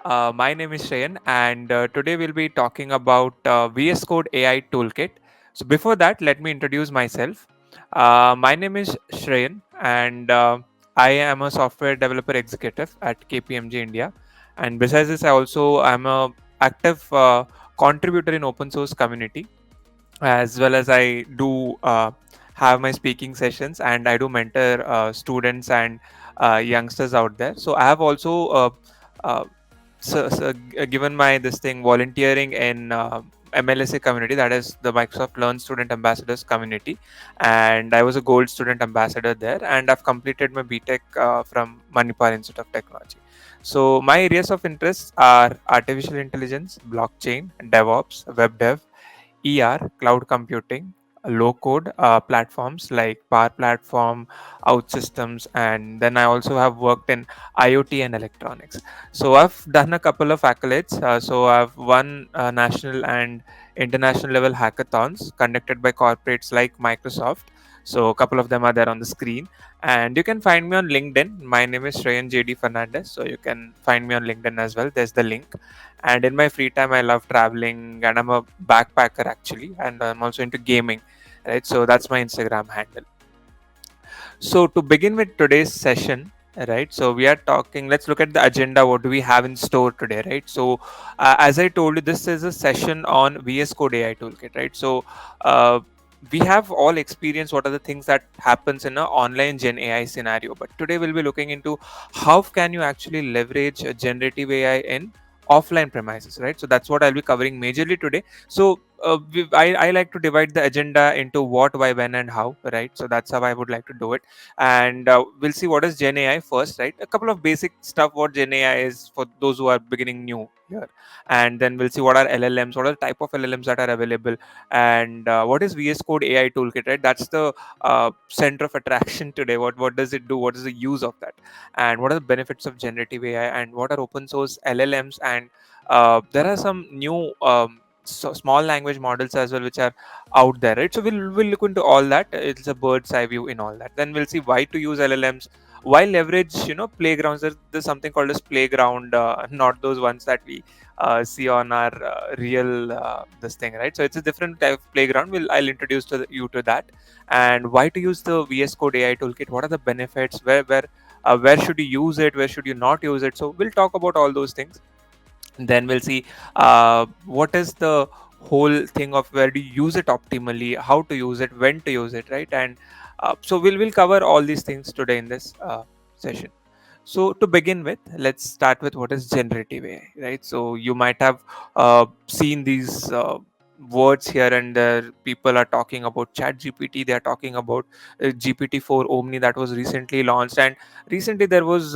My name is Shreyan, and today we'll be talking about VS Code AI Toolkit. So, before that, let me introduce myself. My name is Shreyan, and I am a software developer executive at KPMG India. And besides this, I also am a active contributor in open source community, as well as I do have my speaking sessions, and I do mentor students and youngsters out there. So I have also uh, given my this thing volunteering in MLSA community, that is the Microsoft Learn Student Ambassadors community, and I was a gold student ambassador there, and I've completed my BTech from Manipal Institute of Technology. So my areas of interest are artificial intelligence, blockchain, DevOps, web dev, cloud computing, low code platforms like Power Platform, OutSystems, and then I also have worked in IoT and electronics. So I've done a couple of accolades. So I've won national and international level hackathons conducted by corporates like Microsoft. So a couple of them are there on the screen, and you can find me on LinkedIn. My name is Shreyan J Fernandes, so you can find me on LinkedIn as well. There's the link. And in my free time, I love traveling, and I'm a backpacker actually, and I'm also into gaming, right? So that's my Instagram handle. So to begin with today's session, right? So we are talking. Let's look at the agenda. What do we have in store today, right? So as I told you, this is a session on VS Code AI Toolkit, right? So uh, we have all experienced what are the things that happens in an online Gen AI scenario. But today we'll be looking into how can you actually leverage generative AI in offline premises, right? So that's what I'll be covering majorly today. So I like to divide the agenda into what, why, when, and how, right? So that's how I would like to do it. And we'll see what is Gen AI first, right? A couple of basic stuff what Gen AI is for those who are beginning new here, and then we'll see what are LLMs, what are the type of LLMs that are available, and what is VS Code AI Toolkit, right? That's the center of attraction today. What does it do? What is the use of that? And what are the benefits of generative AI? And what are open source LLMs? And there are some new small language models as well which are out there, right? So we'll look into all that. It's a bird's eye view in all that. Then we'll see why to use LLMs, why leverage playgrounds. There's something called as playground, not those ones that we see on our real this thing, right? So it's a different type of playground. I'll introduce you to that. And why to use the VS Code AI Toolkit, what are the benefits, where should you use it, where should you not use it. So we'll talk about all those things. Then we'll see what is the whole thing of where do you use it optimally, how to use it, when to use it, right? And so we'll cover all these things today in this session. So to begin with, let's start with what is generative AI, right? So you might have seen these words here and there. People are talking about Chat GPT. They are talking about GPT-4 Omni that was recently launched, and recently there was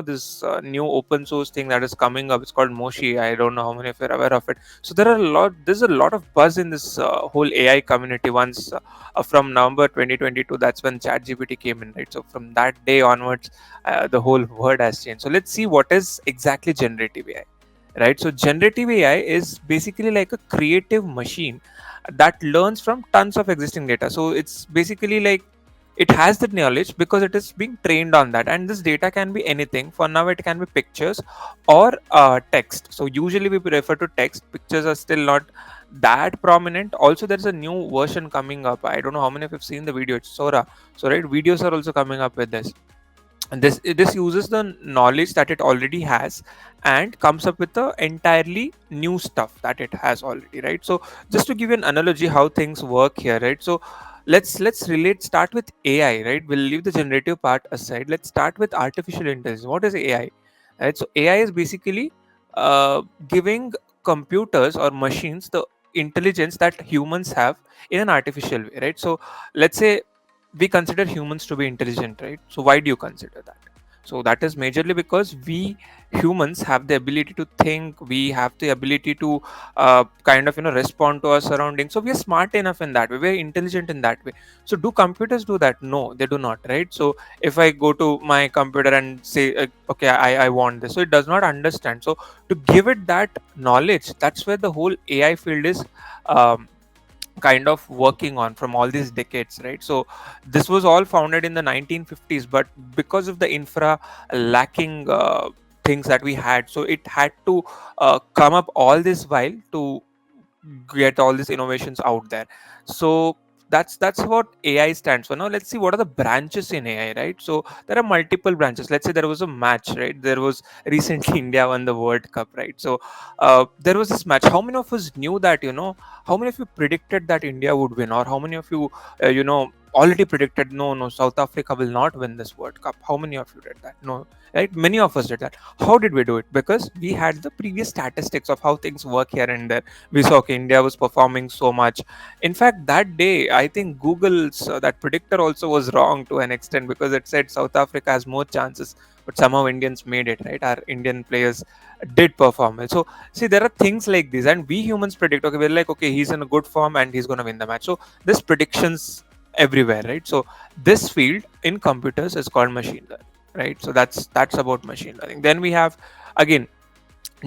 this new open source thing that is coming up. It's called Moshi. I don't know how many of you are aware of it. So there's a lot of buzz in this whole AI community. Once from November 2022, that's when ChatGPT came in, right? So from that day onwards, the whole word has changed. So let's see what is exactly generative AI, right? So generative AI is basically like a creative machine that learns from tons of existing data. So it's basically like it has the knowledge because it is being trained on that, and this data can be anything. For now, it can be pictures or text. So usually we refer to text. Pictures are still not that prominent. Also, there's a new version coming up. I don't know how many of you have seen the video. It's Sora. So right, videos are also coming up with this. And this uses the knowledge that it already has and comes up with the entirely new stuff that it has already, right? So just to give you an analogy how things work here, right? So let's relate start with AI, right? We'll leave the generative part aside. Let's start with artificial intelligence. What is AI, right? So AI is basically giving computers or machines the intelligence that humans have in an artificial way, right? So let's say we consider humans to be intelligent, right? So why do you consider that? So that is majorly because we humans have the ability to think, we have the ability to kind of respond to our surroundings. So we are smart enough in that way, we're intelligent in that way. So do computers do that? No, they do not, right? So if I go to my computer and say okay, I want this, so it does not understand. So to give it that knowledge, that's where the whole AI field is um, kind of working on from all these decades, right? So this was all founded in the 1950s, but because of the infra lacking things that we had. So it had to come up all this while to get all these innovations out there. So that's what AI stands for. Now let's see what are the branches in AI, right? So there are multiple branches. Let's say there was a match, right? There was recently India won the World Cup, right? So there was this match. How many of us knew that, how many of you predicted that India would win, or how many of you already predicted, no, South Africa will not win this World Cup? How many of you did that? No, right? Many of us did that. How did we do it? Because we had the previous statistics of how things work here and there. We saw, okay, India was performing so much. In fact, that day, I think Google's that predictor also was wrong to an extent, because it said South Africa has more chances, but somehow Indians made it, right? Our Indian players did perform well. So, see, there are things like this, and we humans predict, okay, we're like, okay, he's in a good form and he's going to win the match. So, this predictions everywhere, right? So, this field in computers is called machine learning, right? So, that's about machine learning. Then we have, again,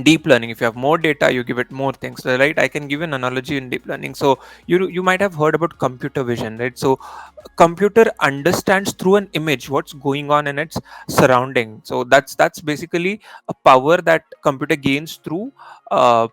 deep learning. If you have more data, you give it more things. So, right, I can give an analogy in deep learning. So you might have heard about computer vision, right? So computer understands through an image what's going on in its surrounding. So that's basically a power that computer gains through uh,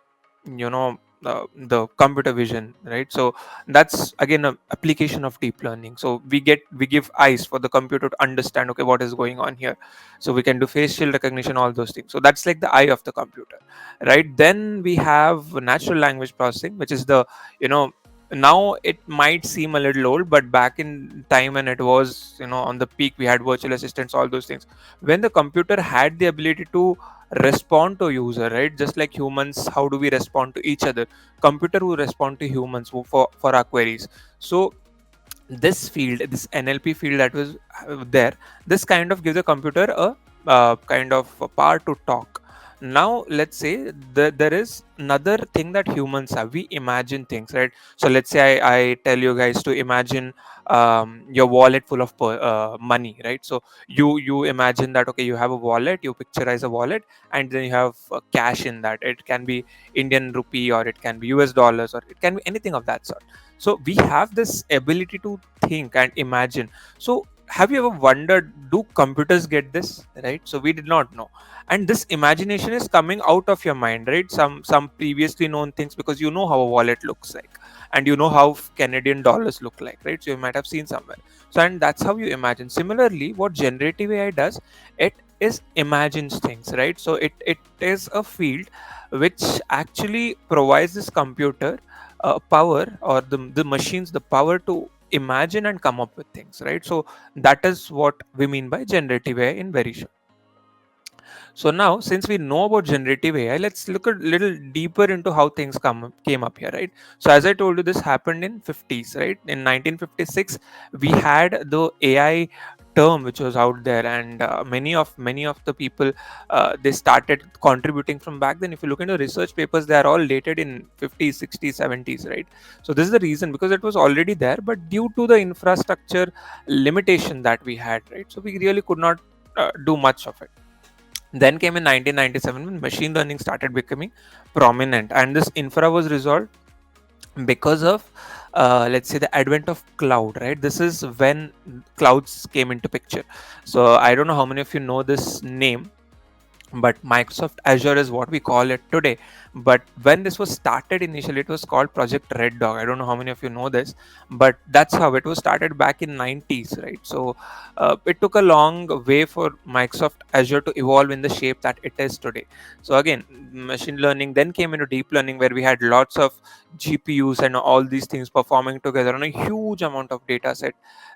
you know the computer vision, right? So that's again an application of deep learning. So we give eyes for the computer to understand, okay, what is going on here. So we can do facial recognition, all those things. So that's like the eye of the computer, right? Then we have natural language processing, which is the, you know now it might seem a little old, but back in time when it was, on the peak, we had virtual assistants, all those things. When the computer had the ability to respond to user, right? Just like humans, how do we respond to each other? Computer will respond to humans for our queries. So this field, this NLP field that was there, this kind of gives a computer a kind of a power to talk. Now let's say there is another thing that humans have. We imagine things, right? So let's say I tell you guys to imagine your wallet full of money, right? So you imagine that, okay, you have a wallet, you picturize a wallet, and then you have cash in that. It can be Indian rupee, or it can be US dollars, or it can be anything of that sort. So we have this ability to think and imagine. So have you ever wondered, do computers get this, right? So we did not know. And this imagination is coming out of your mind, right? Some previously known things, because you know how a wallet looks like, and you know how Canadian dollars look like, right? So you might have seen somewhere. So, and that's how you imagine. Similarly, what generative AI does, it is imagines things, right? So it is a field which actually provides this computer power, or the machines the power to imagine and come up with things, right? So that is what we mean by generative AI in very short. So now, since we know about generative AI, let's look a little deeper into how things came up here, right? So as I told you, this happened in 50s, right? In 1956, we had the AI term which was out there, and many of the people, they started contributing from back then. If you look into research papers, they are all dated in 50s, 60s, 70s, right? So this is the reason, because it was already there, but due to the infrastructure limitation that we had, right? So we really could not do much of it. Then came in 1997 when machine learning started becoming prominent, and this infra was resolved because of, let's say, the advent of cloud, right? This is when clouds came into picture. So I don't know how many of you know this name, but Microsoft Azure is what we call it today. But when this was started initially, it was called Project Red Dog. I don't know how many of you know this, but that's how it was started back in 90s, right? So it took a long way for Microsoft Azure to evolve in the shape that it is today. So again, machine learning then came into deep learning, where we had lots of GPUs and all these things performing together on a huge amount of data set,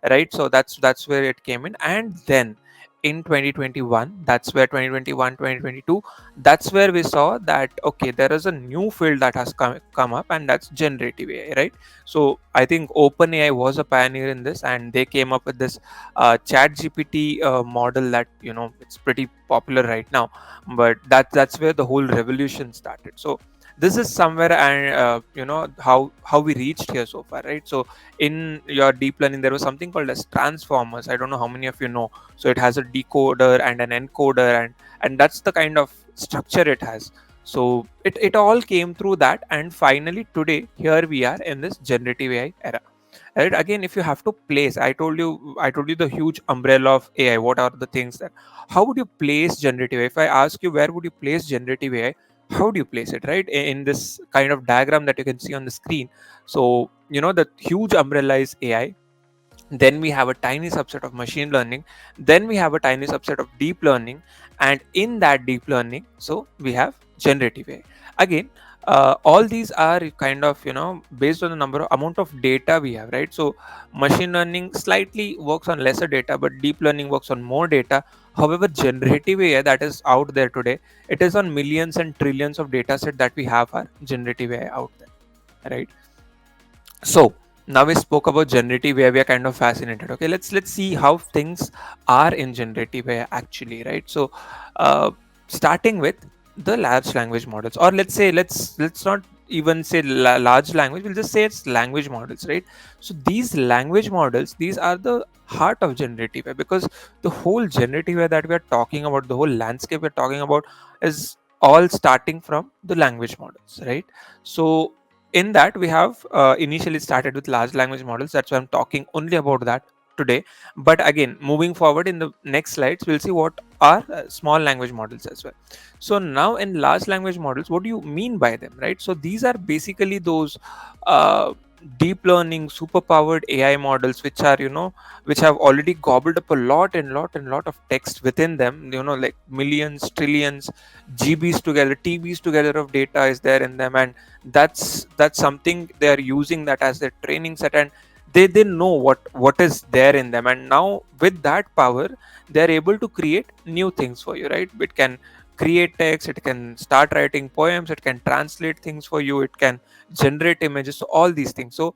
right? So that's where it came in. And then in 2021, that's where 2021 2022, that's where we saw that, okay, there is a new field that has come up, and that's generative AI, right? So I think OpenAI was a pioneer in this, and they came up with this chat GPT model that, it's pretty popular right now. But that's where the whole revolution started. So this is somewhere, and how we reached here so far, right? So in your deep learning, there was something called as transformers. I don't know how many of you know. So it has a decoder and an encoder, and that's the kind of structure it has. So it all came through that, and finally today here we are in this generative AI era. right? Again, if you have to place, I told you the huge umbrella of AI. What are the things that, how would you place generative AI? If I ask you where would you place generative AI, how do you place it, right? In this kind of diagram that you can see on the screen. So the huge umbrella is AI, then we have a tiny subset of machine learning, then we have a tiny subset of deep learning, and in that deep learning, so we have generative AI. Again, all these are kind of based on the number of amount of data we have, right? So machine learning slightly works on lesser data, but deep learning works on more data. However, generative AI that is out there today, it is on millions and trillions of data set that we have our generative AI out there, right? So now we spoke about generative AI, we are kind of fascinated. Okay, let's see how things are in generative AI actually, right? So uh, starting with the large language models, or let's not even say large language, we'll just say it's language models, right? So these language models, these are the heart of generative AI, because the whole generative AI that we are talking about, the whole landscape we're talking about, is all starting from the language models, right? So in that we have initially started with large language models, that's why I'm talking only about that today. But again, moving forward in the next slides, we'll see what are small language models as well. So now in large language models, what do you mean by them, right? So these are basically those uh, deep learning super powered AI models which are which have already gobbled up a lot and lot of text within them, like millions, trillions, GBs together, TBs together of data is there in them. And that's something they are using that as their training set, and they know what is there in them. And now with that power, they are able to create new things for you, right? It can create text, it can start writing poems, it can translate things for you, it can generate images, so all these things. So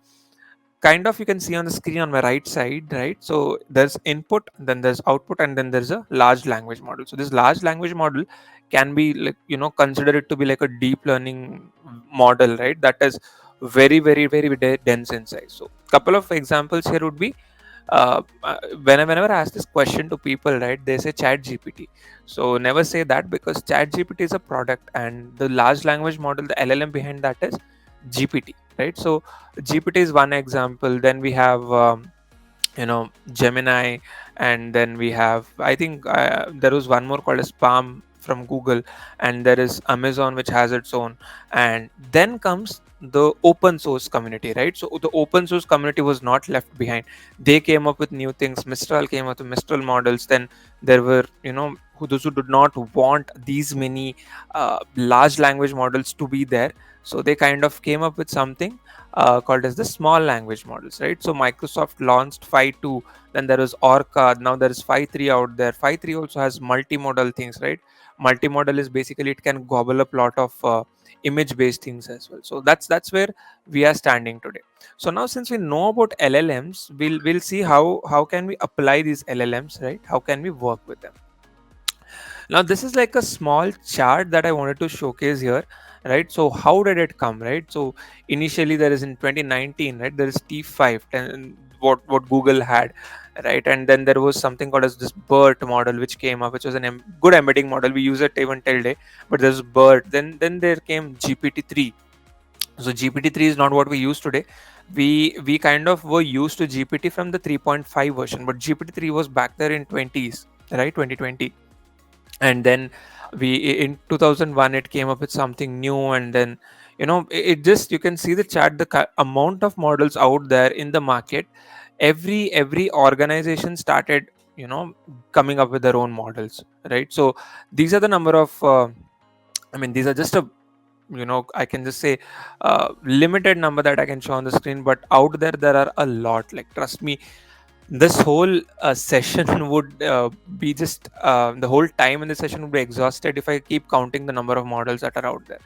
kind of you can see on the screen on my right side, right? So there's input, then there's output, and then there's a large language model. So this large language model can be like consider it to be like a deep learning model, right? That is very dense in size. So couple of examples here would be whenever I ask this question to people, right, they say chat gpt. So never say that, because chat gpt is a product, and the large language model, the LLM behind that is GPT, right? So GPT is one example. Then we have Gemini, and then we have, I think there was one more called as Palm from Google, and there is Amazon which has its own. And then comes the open source community, right? So the open source community was not left behind. They came up with new things. Mistral came up with Mistral models. Then there were those who did not want these many large language models to be there, so they kind of came up with something called as the small language models, right? So Microsoft launched 5.2, then there is Orca, now there is 5.3 out there. 5.3 also has multimodal things, right? Multimodal is basically it can gobble up lot of image based things as well. So that's where we are standing today. So now since we know about LLMs, we'll see how can we apply these LLMs, right? How can we work with them? Now this is like a small chart that I wanted to showcase here, right? So how did it come, right? So initially there is in 2019, right? There is T5, and what Google had, right? And then there was something called as this BERT model which came up, which was an good embedding model. We use it even till day, but there's BERT. Then there came GPT-3. So GPT-3 is not what we use today. We kind of were used to GPT from the 3.5 version, but GPT-3 was back there in 20s, right? 2020. And then we in 2001 it came up with something new. And then it just, you can see the chart, the amount of models out there in the market. Every organization started coming up with their own models, right? So these are the number of these are just a, I can just say limited number that I can show on the screen, but out there are a lot. Like, trust me, this whole session would be just the whole time in the session would be exhausted if I keep counting the number of models that are out there,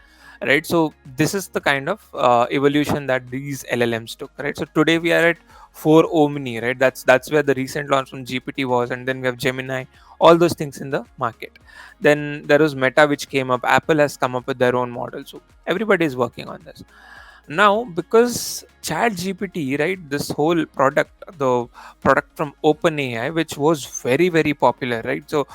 right? So this is the kind of evolution that these LLMs took, right? So today we are at 4 Omni, right? That's where the recent launch from GPT was. And then we have Gemini, all those things in the market. Then there was Meta which came up. Apple has come up with their own model. So everybody is working on this now, because chat gpt, right, this whole product, the product from OpenAI, which was very popular, right? So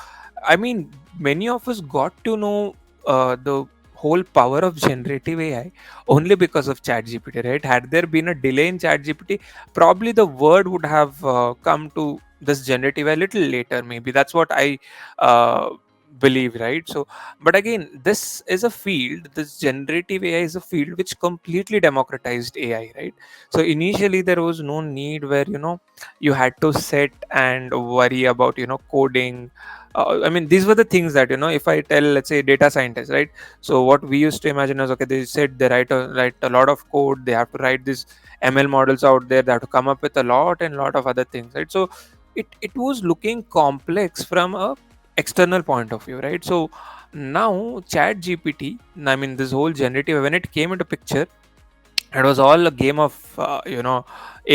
I mean, many of us got to know the whole power of generative AI only because of ChatGPT, right? Had there been a delay in ChatGPT, probably the word would have come to this generative AI a little later. Maybe that's what I uh, believe, right? So, but again, this is a field. This generative AI is a field which completely democratized AI, right? So initially there was no need where you had to sit and worry about coding. I mean, these were the things that if I tell, let's say, data scientists, right? So what we used to imagine is, okay, they said they write a lot of code, they have to write these ML models out there, they have to come up with a lot and lot of other things, right? So it was looking complex from a external point of view, right? So now Chat GPT, I mean, this whole generative, when it came into picture, it was all a game of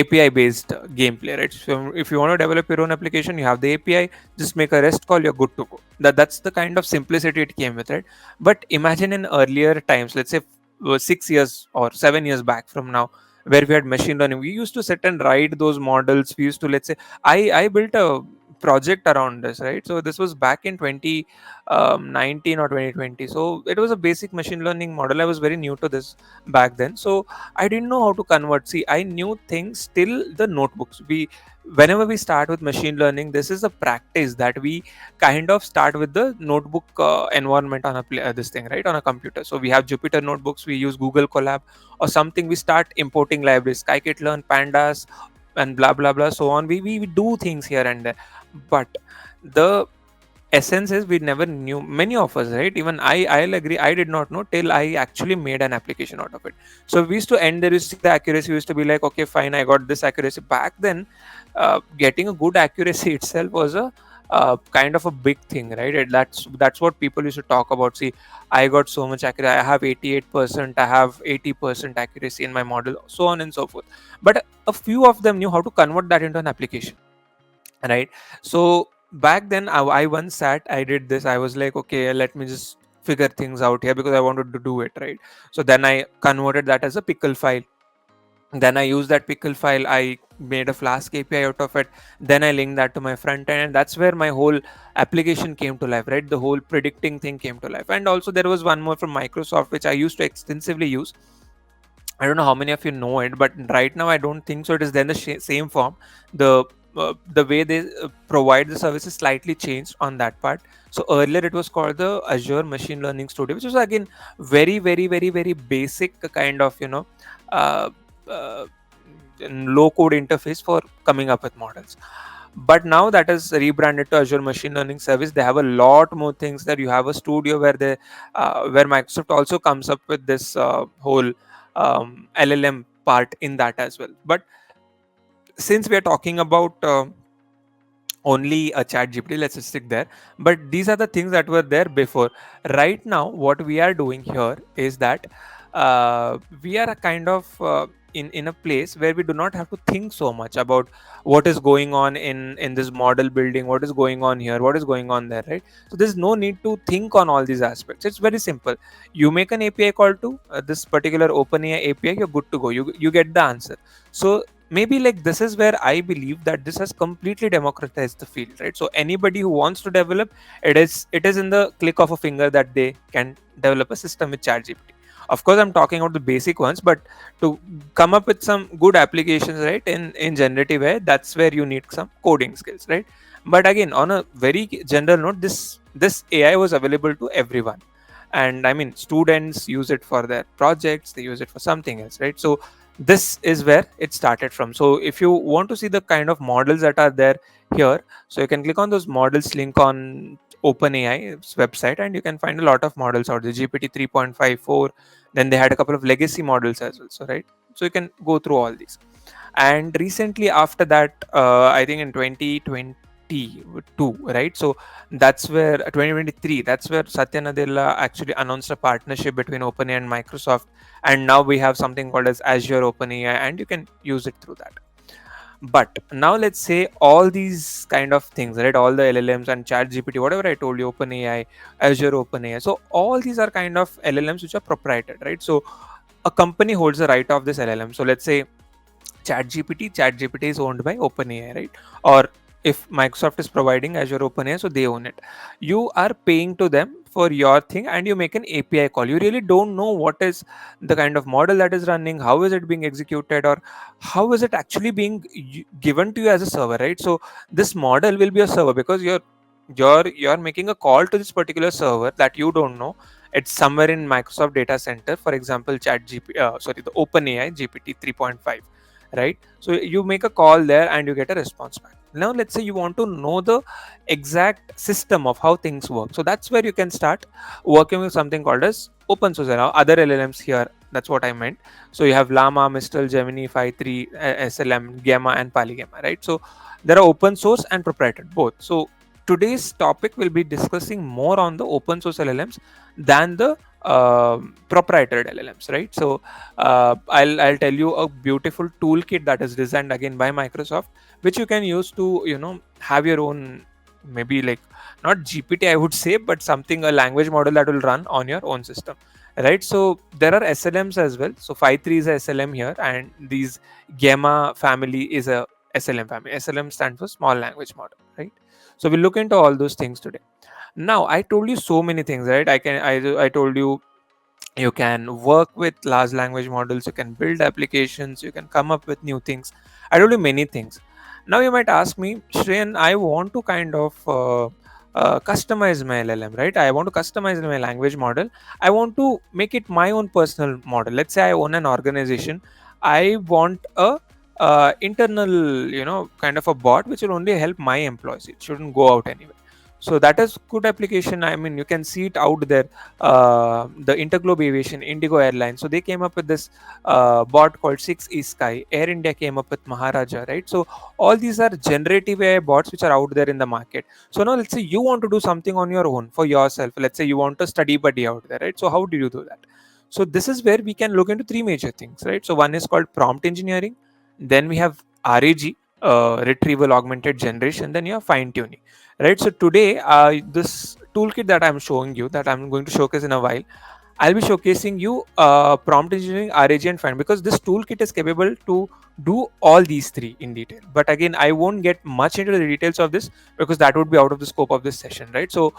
API based gameplay, right? So if you want to develop your own application, you have the API, just make a REST call, you're good to go. That's the kind of simplicity it came with, right? But imagine in earlier times, let's say 6 years or 7 years back from now, where we had machine learning, we used to sit and write those models. We used to, let's say, I built a project around this, right? So this was back in 2019 or 2020. So it was a basic machine learning model. I was very new to this back then. So I didn't know how to convert. See, I knew things till the notebooks. Whenever we start with machine learning, this is a practice that we kind of start with the notebook environment on this thing, right, on a computer. So we have Jupyter notebooks, we use Google Colab or something. We start importing libraries, scikit-learn, pandas, and blah blah blah, so on. We do things here and there, but the essence is we never knew, many of us, right? Even I'll agree, I did not know till I actually made an application out of it. So we used to end there, you see the accuracy, we used to be like, okay, fine, I got this accuracy. Back then, getting a good accuracy itself was a kind of a big thing, right? That's what people used to talk about. See, I got so much accuracy, I have 88%, I have 80% accuracy in my model, so on and so forth. But a few of them knew how to convert that into an application, right? So back then, I once sat, I did this, I was like, okay, let me just figure things out here because I wanted to do it, right? So then I converted that as a pickle file. Then I used that pickle file, I made a Flask API out of it. Then I linked that to my front end, and that's where my whole application came to life, right? The whole predicting thing came to life. And also there was one more from Microsoft which I used to extensively use. I don't know how many of you know it, but right now I don't think so. It is then the same form. The way they provide the service is slightly changed on that part. So earlier it was called the Azure Machine Learning Studio, which was again very very very very basic kind of uh, uh, low code interface for coming up with models. But now that is rebranded to Azure Machine Learning Service. They have a lot more things there. You have a studio where where Microsoft also comes up with this whole LLM part in that as well. But since we are talking about only a chat GPT, let's just stick there. But these are the things that were there before. Right now what we are doing here is that we are a kind of in a place where we do not have to think so much about what is going on in this model building, what is going on here, what is going on there, right? So there's no need to think on all these aspects. It's very simple. You make an API call to this particular OpenAI API, you're good to go. You get the answer. So maybe like this is where I believe that this has completely democratized the field, right? So anybody who wants to develop, it is in the click of a finger that they can develop a system with ChatGPT. Of course, I'm talking about the basic ones, but to come up with some good applications, right, in generative AI, that's where you need some coding skills, right? But again, on a very general note, this AI was available to everyone. And I mean, students use it for their projects, they use it for something else, right? So this is where it started from. So if you want to see the kind of models that are there here, so you can click on those models link on OpenAI's website, and you can find a lot of models out there. GPT 3.54, then they had a couple of legacy models as well, so right. So you can go through all these. And recently after that, I think in 2022, right? So that's where 2023, that's where Satya Nadella actually announced a partnership between OpenAI and Microsoft, and now we have something called as Azure OpenAI, and you can use it through that. But now let's say all these kind of things, right? All the LLMs and Chat GPT, whatever I told you, OpenAI, Azure OpenAI. So all these are kind of LLMs which are proprietary, right? So a company holds the right of this LLM. So let's say ChatGPT is owned by OpenAI, right? Or if Microsoft is providing Azure OpenAI, so they own it. You are paying to them for your thing and you make an API call. You really don't know what is the kind of model that is running, how is it being executed, or how is it actually being given to you as a server, right? So this model will be a server because you're making a call to this particular server that you don't know. It's somewhere in Microsoft data center, for example the OpenAI GPT 3.5, right? So you make a call there and you get a response back. Now let's say you want to know the exact system of how things work, so that's where you can start working with something called as open source. Now other LLMs here, that's what I meant. So you have Llama, Mistral, Gemini 5.3, SLM, Gamma, and Polygamma, right? So there are open source and proprietary both. So today's topic will be discussing more on the open source LLMs than the proprietary LLMs, right? So I'll tell you a beautiful toolkit that is designed again by Microsoft, which you can use to have your own, maybe like not GPT I would say, but something, a language model that will run on your own system, right? So there are SLMs as well. So 5.3 is a SLM here, and these Gamma family is a SLM family. SLM stands for small language model, right? So we'll look into all those things today. Now I told you so many things, right? I told you you can work with large language models, you can build applications, you can come up with new things. I told you many things. Now you might ask me, Shreyan, I want to kind of customize my LLM, right? I want to customize my language model. I want to make it my own personal model. Let's say I own an organization. I want a internal, kind of a bot which will only help my employees. It shouldn't go out anywhere. So that is good application. I mean, you can see it out there. The Interglobe Aviation, Indigo Airlines, so they came up with this bot called 6 E Sky. Air India came up with Maharaja, right? So all these are generative AI bots which are out there in the market. So now let's say you want to do something on your own for yourself. Let's say you want a study buddy out there, right? So how do you do that? So this is where we can look into three major things, right? So one is called prompt engineering, then we have RAG, retrieval augmented generation, then you have fine tuning, right? So today, this toolkit that I'm showing you, that I'm going to showcase in a while, I'll be showcasing you prompt engineering, RAG, and find, because this toolkit is capable to do all these three in detail. But again, I won't get much into the details of this because that would be out of the scope of this session, right? So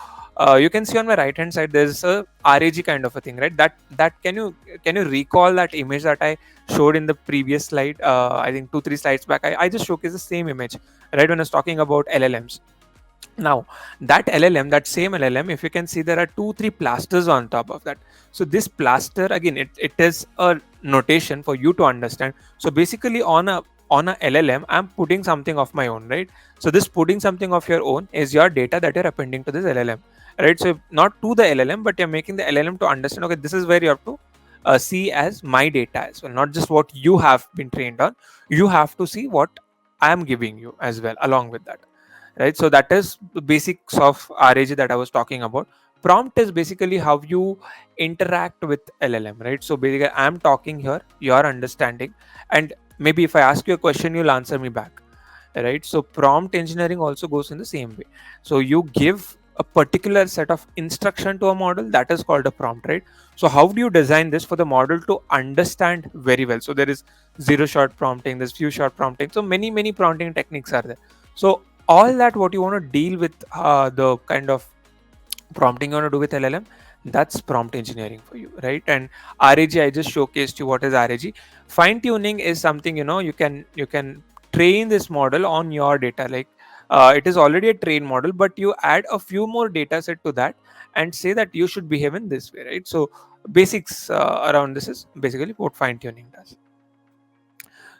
you can see on my right hand side there's a RAG kind of a thing, right? That can you recall that image that I showed in the previous slide? I think 2-3 slides back, I just showcased the same image, right, when I was talking about LLMs. Now that LLM, that same LLM, if you can see, there are 2-3 plasters on top of that. So this plaster, again, it is a notation for you to understand. So basically on a LLM, I'm putting something of my own, right? So this putting something of your own is your data that you're appending to this LLM, right? So not to the LLM, but you're making the LLM to understand, okay, this is where you have to see as my data as well, not just what you have been trained on. You have to see what I am giving you as well along with that, right? So that is the basics of RAG that I was talking about. Prompt is basically how you interact with LLM, right? So basically, I'm talking here, you're understanding, and maybe if I ask you a question, you'll answer me back, right? So prompt engineering also goes in the same way. So you give a particular set of instruction to a model, that is called a prompt, right? So how do you design this for the model to understand very well? So there is zero shot prompting, there's few shot prompting, so many prompting techniques are there. So all that, what you want to deal with, the kind of prompting you want to do with LLM, that's prompt engineering for you, right? And RAG, I just showcased you what is RAG. Fine tuning is something, you can train this model on your data, like it is already a trained model, but you add a few more data set to that and say that you should behave in this way, right? So basics around this is basically what fine tuning does.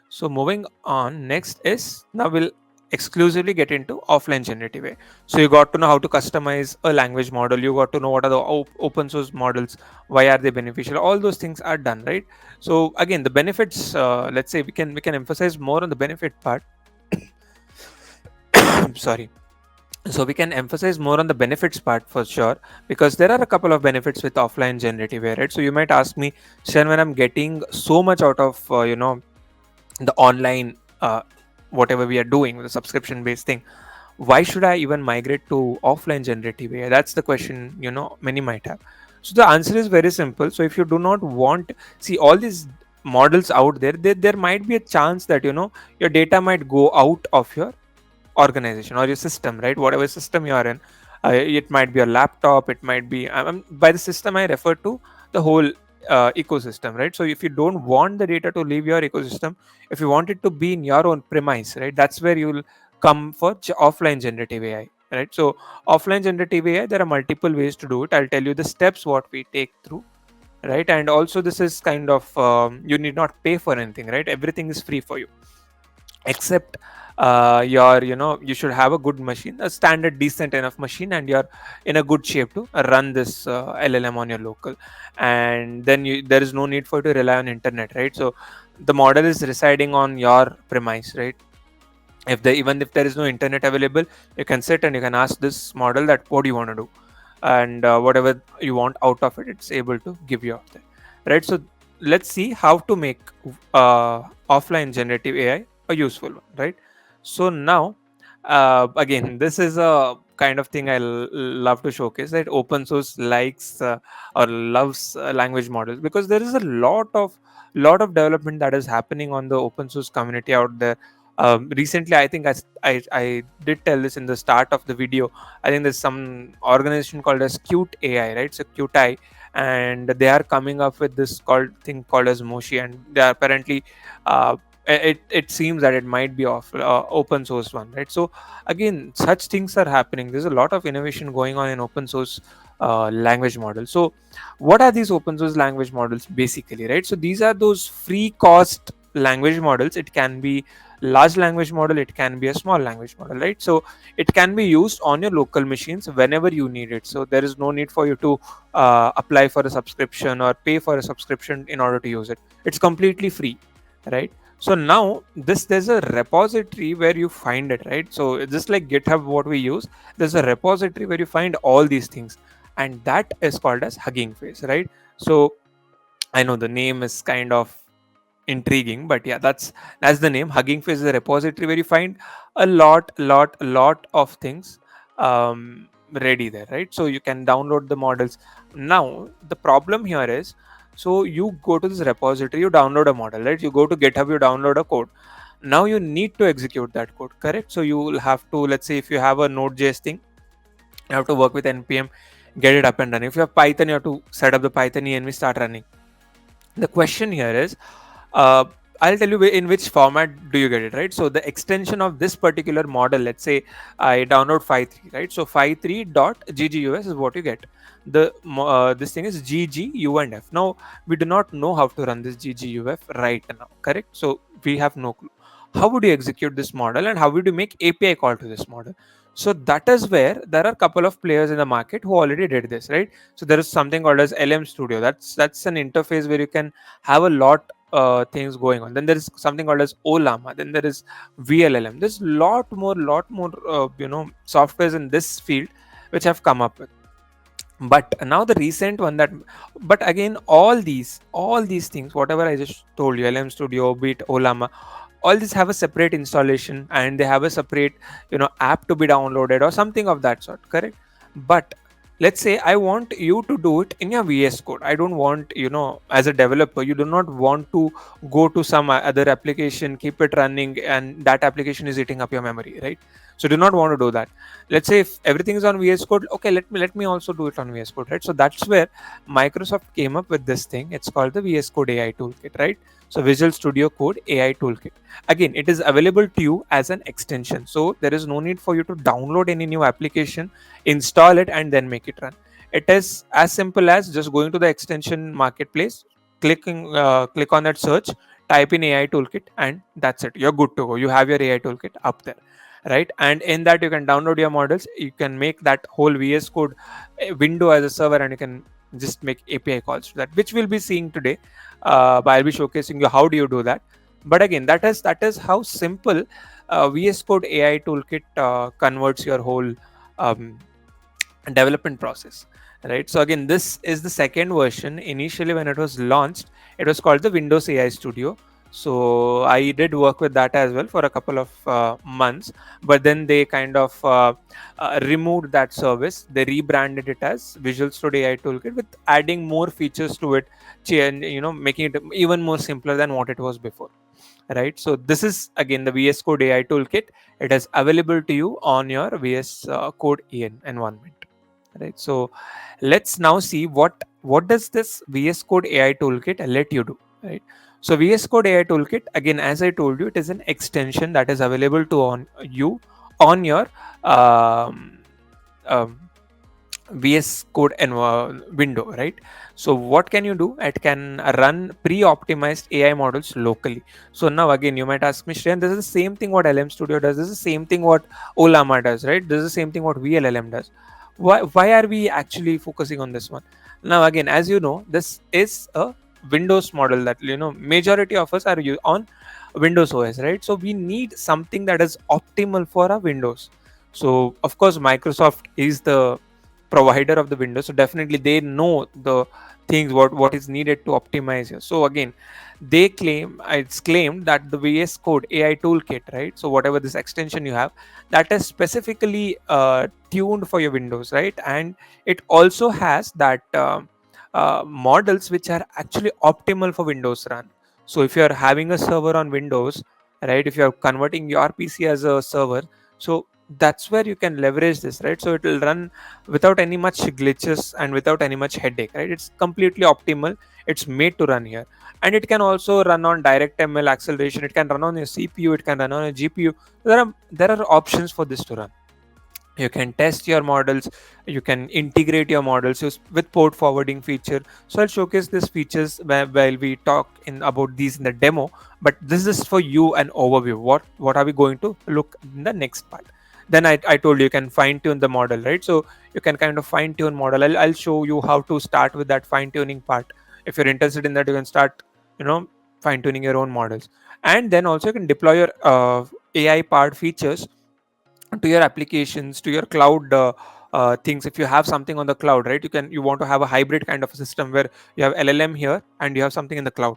So moving on, next is, now we'll exclusively get into offline generative AI. So you got to know how to customize a language model. You got to know what are the open source models, why are they beneficial. All those things are done, right? So again, the benefits. Let's say we can emphasize more on the benefit part. Sorry. So we can emphasize more on the benefits part for sure, because there are a couple of benefits with offline generative AI, right? So you might ask me, Shen, when I'm getting so much out of the online, whatever we are doing, the subscription based thing, why should I even migrate to offline generative AI? That's the question many might have. So the answer is very simple. So if you do not want, see all these models out there, there might be a chance that your data might go out of your organization or your system, right? Whatever system you are in, It might be a laptop, it might be, by the system I refer to the whole ecosystem, right? So if you don't want the data to leave your ecosystem, if you want it to be in your own premise, right, that's where you'll come for offline generative AI, right? So offline generative AI, there are multiple ways to do it. I'll tell you the steps what we take through, right? And also this is kind of, you need not pay for anything, right? Everything is free for you, except you should have a good machine, a standard decent enough machine, and you're in a good shape to run this LLM on your local. And then there is no need for you to rely on internet, right? So the model is residing on your premise, right? Even if there is no internet available, you can sit and you can ask this model that what do you want to do, and whatever you want out of it, it's able to give you out there, right? So let's see how to make offline generative AI a useful one, right? So now, again, this is a kind of thing I love to showcase, that open source likes or loves language models, because there is a lot of development that is happening on the open source community out there. Recently, I think I did tell this in the start of the video. I think there's some organization called as Qt AI, right? So Qt AI, and they are coming up with this called as Moshi, and they are apparently, uh, it seems that it might be off open source one, right? So again, such things are happening. There's a lot of innovation going on in open source language models. So what are these open source language models basically, right? So these are those free cost language models. It can be large language model, it can be a small language model, right? So it can be used on your local machines whenever you need it. So there is no need for you to apply for a subscription or pay for a subscription in order to use it. It's completely free, right? So now there's a repository where you find it, right? So just like GitHub what we use, there's a repository where you find all these things, and that is called as Hugging Face, right? So I know the name is kind of intriguing, but yeah, that's the name. Hugging Face is a repository where you find a lot of things ready there, right? So you can download the models. Now the problem here is, so you go to this repository, you download a model, right? You go to GitHub, you download a code. Now you need to execute that code, correct? So you will have to, let's say if you have a Node.js thing, you have to work with npm, get it up and running. If you have Python, you have to set up the Python env, start running. The question here is, uh, I'll tell you in which format do you get it, right? So the extension of this particular model, let's say I download 5.3, right? So 5.3.ggus is what you get. This thing is ggU and F. Now we do not know how to run this gguf right now, correct? So we have no clue. How would you execute this model, and how would you make API call to this model? So that is where there are a couple of players in the market who already did this, right? So there is something called as LM Studio. That's an interface where you can have a lot things going on. Then there is something called as Olama. Then there is VLLM. There's lot more softwares in this field which have come up with. But now the recent one that, but again, all these things, whatever I just told you, LM Studio, Bit, Olama, all these have a separate installation, and they have a separate app to be downloaded or something of that sort, correct? But let's say I want you to do it in your VS code. I don't want, as a developer, you do not want to go to some other application, keep it running, and that application is eating up your memory, right? So do not want to do that. Let's say if everything is on VS code, okay, let me also do it on VS code, right? So that's where Microsoft came up with this thing. It's called the VS Code AI toolkit, right? So Visual Studio Code AI toolkit. Again, it is available to you as an extension, so there is no need for you to download any new application, install it, and then make it run. It is as simple as just going to the extension marketplace, click on that search, type in AI toolkit, and that's it. You're good to go. You have your AI toolkit up there, right? And in that you can download your models. You can make that whole VS Code window as a server, and you can just make API calls to that, which we'll be seeing today. But I'll be showcasing you how do you do that. But again, that is how simple VS Code AI toolkit converts your whole um, development process, right? So again, this is the second version. Initially when it was launched, it was called the Windows AI Studio. So I did work with that as well for a couple of months, but then they kind of removed that service. They rebranded it as Visual Studio AI Toolkit with adding more features to it, making it even more simpler than what it was before. right? So this is again the VS Code AI toolkit. It is available to you on your VS Code EN environment, right? So let's now see what does this VS Code AI toolkit let you do, right? So VS Code AI toolkit, again, as I told you, it is an extension that is available to on you on your um, um, VS Code window, right? So what can you do? It can run pre-optimized AI models locally. So now again, you might ask me, Shreyan, this is the same thing what LM Studio does. This is the same thing what Olama does, right? This is the same thing what VLLM does. Why are we actually focusing on this one? Now again, as you know, this is a Windows model that majority of us are on Windows OS, right? So we need something that is optimal for our Windows. So of course, Microsoft is the provider of the Windows, so definitely they know the things what is needed to optimize here. So again, it's claimed that the VS Code AI toolkit, right? So whatever this extension you have, that is specifically tuned for your Windows, right? And it also has that models which are actually optimal for Windows run. So if you are having a server on Windows, right, if you are converting your PC as a server, so that's where you can leverage this, right? So it will run without any much glitches and without any much headache, right? It's completely optimal. It's made to run here, and it can also run on DirectML acceleration. It can run on your CPU, it can run on a GPU. There are options for this to run. You can test your models, you can integrate your models with port forwarding feature. So I'll showcase these features while we talk in about these in the demo, but this is for you an overview. What are we going to look in the next part? Then I told you can fine tune the model, right? So you can kind of fine tune model. I'll show you how to start with that fine tuning part. If you're interested in that, you can start you know fine tuning your own models, and then also you can deploy your AI part features to your applications, to your cloud things. If you have something on the cloud, right, you want to have a hybrid kind of a system where you have LLM here and you have something in the cloud.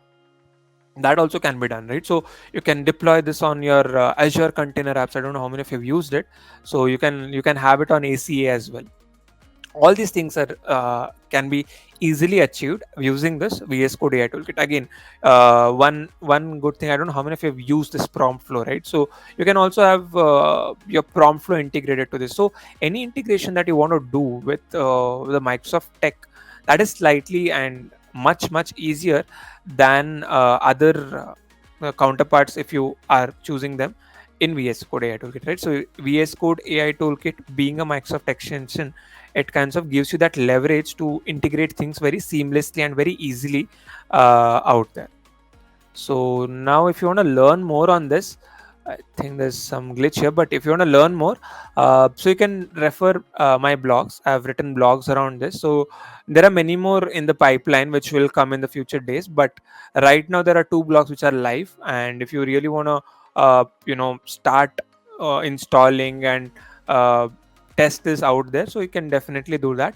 That also can be done, right? So you can deploy this on your Azure container apps. I don't know how many of you have used it. So you can have it on ACA as well. All these things are can be easily achieved using this VS Code AI toolkit. Again, one good thing, I don't know how many of you have used this prompt flow, right? So you can also have your prompt flow integrated to this. So any integration that you want to do with the Microsoft tech, that is slightly and much easier than other counterparts if you are choosing them in VS Code AI toolkit, right? So VS Code AI toolkit being a Microsoft extension, it kind of gives you that leverage to integrate things very seamlessly and very easily out there. So now if you want to learn more on this, I think there's some glitch here, but if you want to learn more, so you can refer my blogs. I've written blogs around this. So there are many more in the pipeline which will come in the future days, but right now there are two blogs which are live. And if you really want to start installing and uh, test this out there, so you can definitely do that.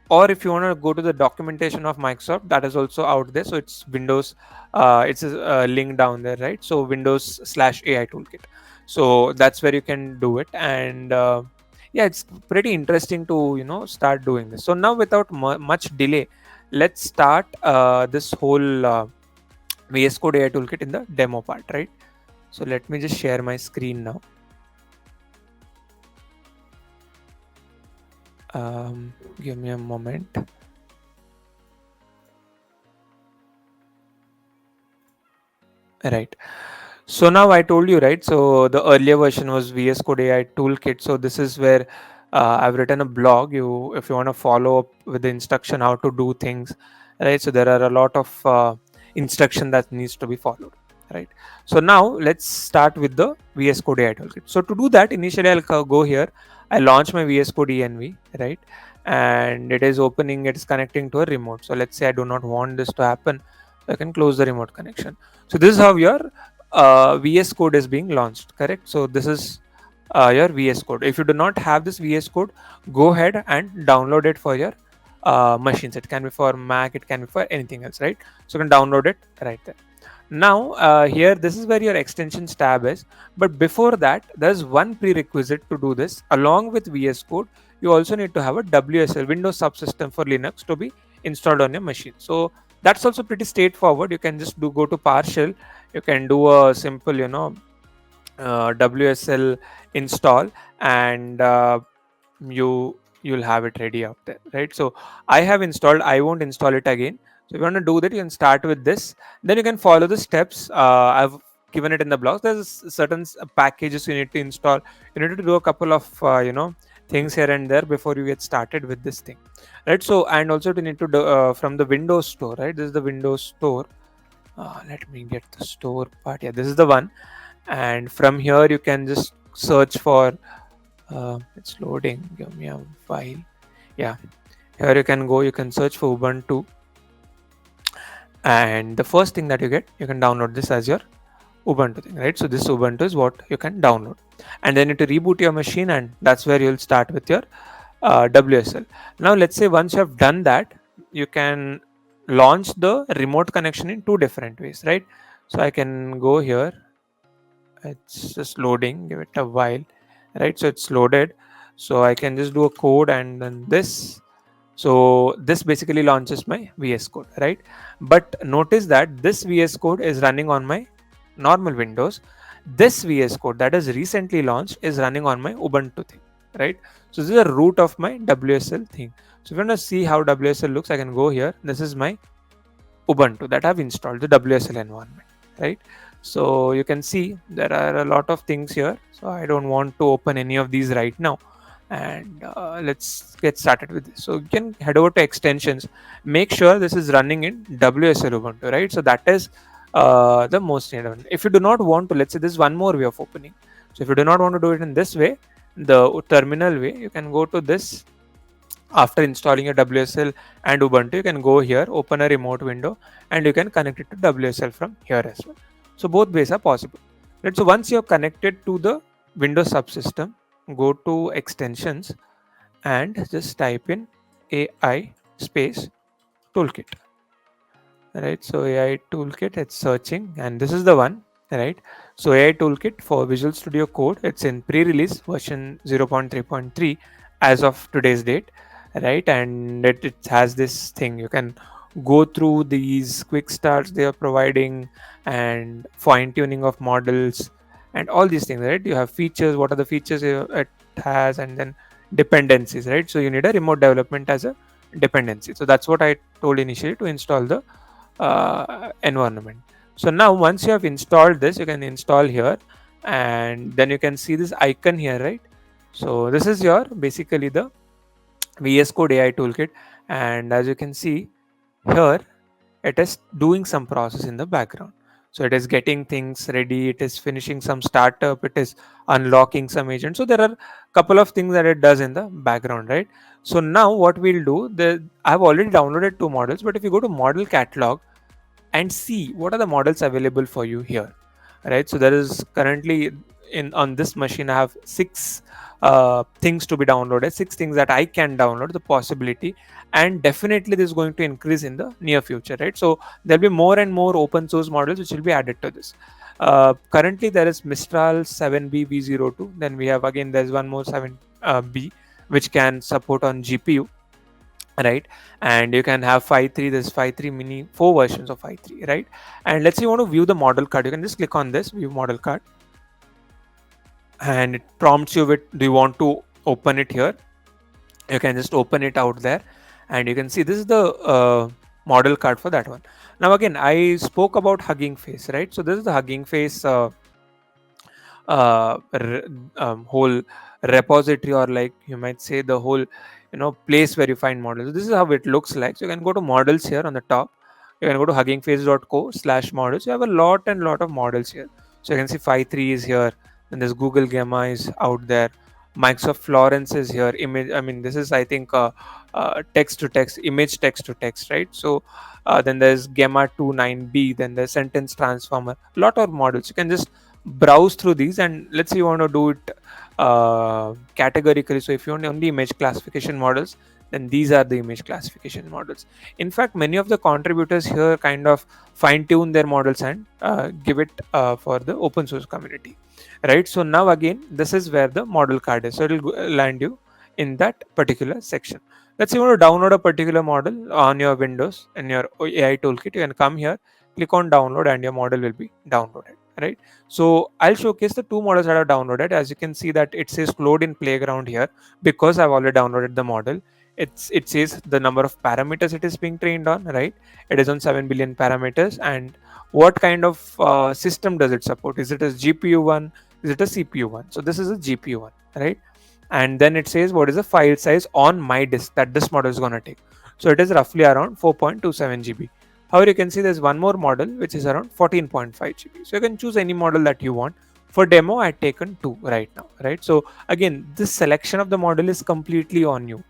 Or if you want to go to the documentation of Microsoft, that is also out there. So it's Windows, it's a link down there, right? So Windows/AI toolkit. So that's where you can do it. And yeah, it's pretty interesting to start doing this. So now without much delay, let's start this whole VS Code AI toolkit in the demo part, right? So let me just share my screen now. Give me a moment. Right. So now I told you, right? So the earlier version was VS Code AI Toolkit. So this is where I've written a blog. If you want to follow up with the instruction how to do things, right? So there are a lot of instruction that needs to be followed, right? So now let's start with the VS Code AI Toolkit. So to do that, initially I'll go here. I launch my VS Code ENV, right? And it is opening. It's connecting to a remote. So let's say I do not want this to happen. So I can close the remote connection. So this is how your VS Code is being launched, correct? So this is your VS Code. If you do not have this VS Code, go ahead and download it for your machines. It can be for Mac, it can be for anything else, right? So you can download it right there. Now here, this is where your extensions tab is. But before that, there's one prerequisite to do this. Along with VS Code, you also need to have a WSL, Windows Subsystem for Linux, to be installed on your machine. So that's also pretty straightforward. You can just go to PowerShell. you can do a simple, WSL install, and you'll have it ready out there, right? So I have installed, I won't install it again. So if you want to do that, you can start with this, then you can follow the steps I've given it in the blog. There's certain packages you need to install. You need to do a couple of things here and there before you get started with this thing, right? So, and also you need to do from the Windows Store, right? This is the Windows Store. Let me get the store part. Yeah, this is the one. And from here you can just search for it's loading, give me a file. Yeah, here you can go, you can search for Ubuntu, and the first thing that you get, you can download this as your Ubuntu thing, right? So this Ubuntu is what you can download, and then you need to reboot your machine, and that's where you'll start with your WSL. Now let's say once you have done that, you can launch the remote connection in two different ways, right? So I can go here, it's just loading, give it a while, right? So it's loaded, so I can just do a code and then this. So this basically launches my VS Code, right? But notice that this VS Code is running on my normal Windows. This VS Code that is recently launched is running on my Ubuntu thing, right? So this is the root of my WSL thing. So if you want to see how WSL looks, I can go here. This is my Ubuntu that I've installed, the WSL environment, right? So you can see there are a lot of things here. So I don't want to open any of these right now. And let's get started with this. So you can head over to extensions. Make sure this is running in WSL Ubuntu, right? So that is the most needed one. If you do not want to, let's say this is one more way of opening. So if you do not want to do it in this way, the terminal way, you can go to this. After installing a WSL and Ubuntu, you can go here, open a remote window, and you can connect it to WSL from here as well. So both ways are possible. Right. So once you're connected to the Windows subsystem, go to extensions and just type in AI space toolkit. Right, so AI toolkit, it's searching, and this is the one, right? So AI toolkit for Visual Studio Code, it's in pre-release version 0.3.3 as of today's date, right? And it has this thing, you can go through these quick starts they are providing, and fine tuning of models and all these things, right? You have features, what are the features it has, and then dependencies, right? So you need a remote development as a dependency. So that's what I told initially, to install the environment. So now once you have installed this, you can install here, and then you can see this icon here, right? So this is your basically the VS Code AI toolkit, and as you can see here, it is doing some process in the background. So it is getting things ready, it is finishing some startup, it is unlocking some agent. So there are a couple of things that it does in the background, right? So now what we'll do, I've already downloaded two models, but if you go to model catalog and see what are the models available for you here, right? So there is currently, in on this machine, I have six things to be downloaded, six things that I can download, the possibility, and definitely this is going to increase in the near future, right? So there'll be more and more open source models which will be added to this. Currently there is Mistral 7b v02, then we have, again, there's one more 7b which can support on GPU, right? And you can have 5.3, there's 5.3 mini, four versions of 5.3, right? And let's say you want to view the model card, you can just click on this view model card, and it prompts you with, do you want to open it here? You can just open it out there, and you can see this is the model card for that one. Now again, I spoke about Hugging Face, right? So this is the Hugging Face uh, re- whole repository, or like you might say the whole place where you find models. This is how it looks like. So you can go to models here on the top, you can go to huggingface.co/models. You have a lot and lot of models here. So you can see 5.3 is here, and there's Google Gamma is out there, Microsoft Florence is here, image, I mean, this is, I think, text to text, image text to text, right? So then there's Gamma 29b, then there's sentence transformer, lot of models. You can just browse through these, and let's say you want to do it categorically. So if you want only image classification models, then these are the image classification models. In fact, many of the contributors here kind of fine tune their models and give it for the open source community, right? So now again, this is where the model card is, so it will land you in that particular section. Let's say you want to download a particular model on your Windows and your AI toolkit, you can come here, click on download and your model will be downloaded, right? So I'll showcase the two models that are downloaded. As you can see that it says load in playground here because I've already downloaded the model. It says the number of parameters it is being trained on, right? It is on 7 billion parameters. And what kind of system does it support? Is it a GPU one? Is it a CPU one? So this is a GPU one, right? And then it says what is the file size on my disk that this model is going to take. So it is roughly around 4.27 GB. However, you can see there's one more model which is around 14.5 GB. So you can choose any model that you want. For demo, I've taken two right now, right? So again, this selection of the model is completely on you.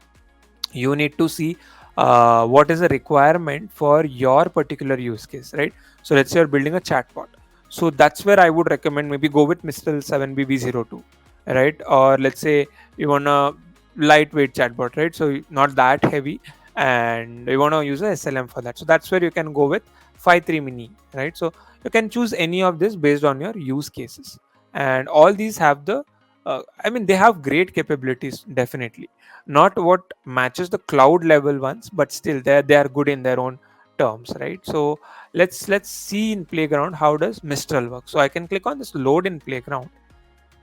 You need to see what is the requirement for your particular use case, right? So let's say you're building a chatbot. So that's where I would recommend maybe go with Mistral 7BB02, right? Or let's say you want a lightweight chatbot, right? So not that heavy, and you want to use a SLM for that. So that's where you can go with 5.3 mini, right? So you can choose any of this based on your use cases. And all these have the I mean, they have great capabilities, definitely not what matches the cloud level ones, but still they are good in their own terms, right? So let's see in playground how does Mistral work. So I can click on this load in playground,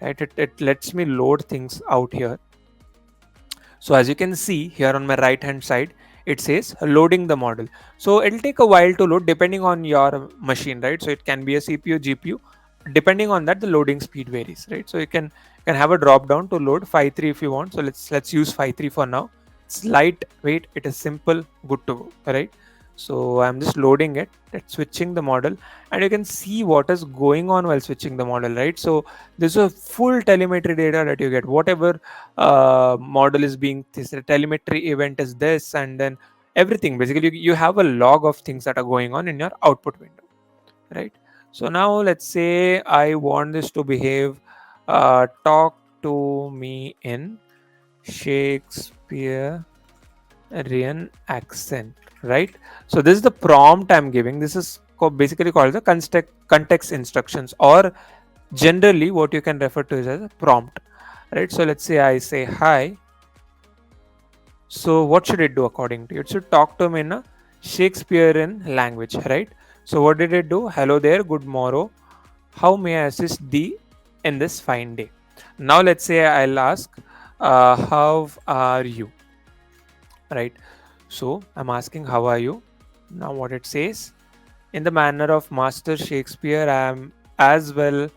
right? It lets me load things out here. So as you can see here on my right hand side, it says loading the model. So it'll take a while to load depending on your machine, right? So it can be a CPU, GPU. Depending on that, the loading speed varies, right? So you can have a drop down to load 5.3 if you want. So let's use 5.3 for now. It's lightweight, it is simple, good to go, right? So I'm just loading it, it's switching the model, and you can see what is going on while switching the model, right? So there's a full telemetry data that you get. Whatever model is being, this telemetry event is this, and then everything basically you have a log of things that are going on in your output window, right? So now let's say I want this to behave, talk to me in Shakespearean accent, right? So this is the prompt I'm giving. This is basically called the context instructions, or generally what you can refer to as a prompt, right? So let's say I say hi. So what should it do according to you? It should talk to me in a Shakespearean language, right? So what did it do? Hello there, good morrow. How may I assist thee in this fine day? Now let's say I'll ask, how are you? Right? So I'm asking, how are you? Now what it says, in the manner of Master Shakespeare, I am as well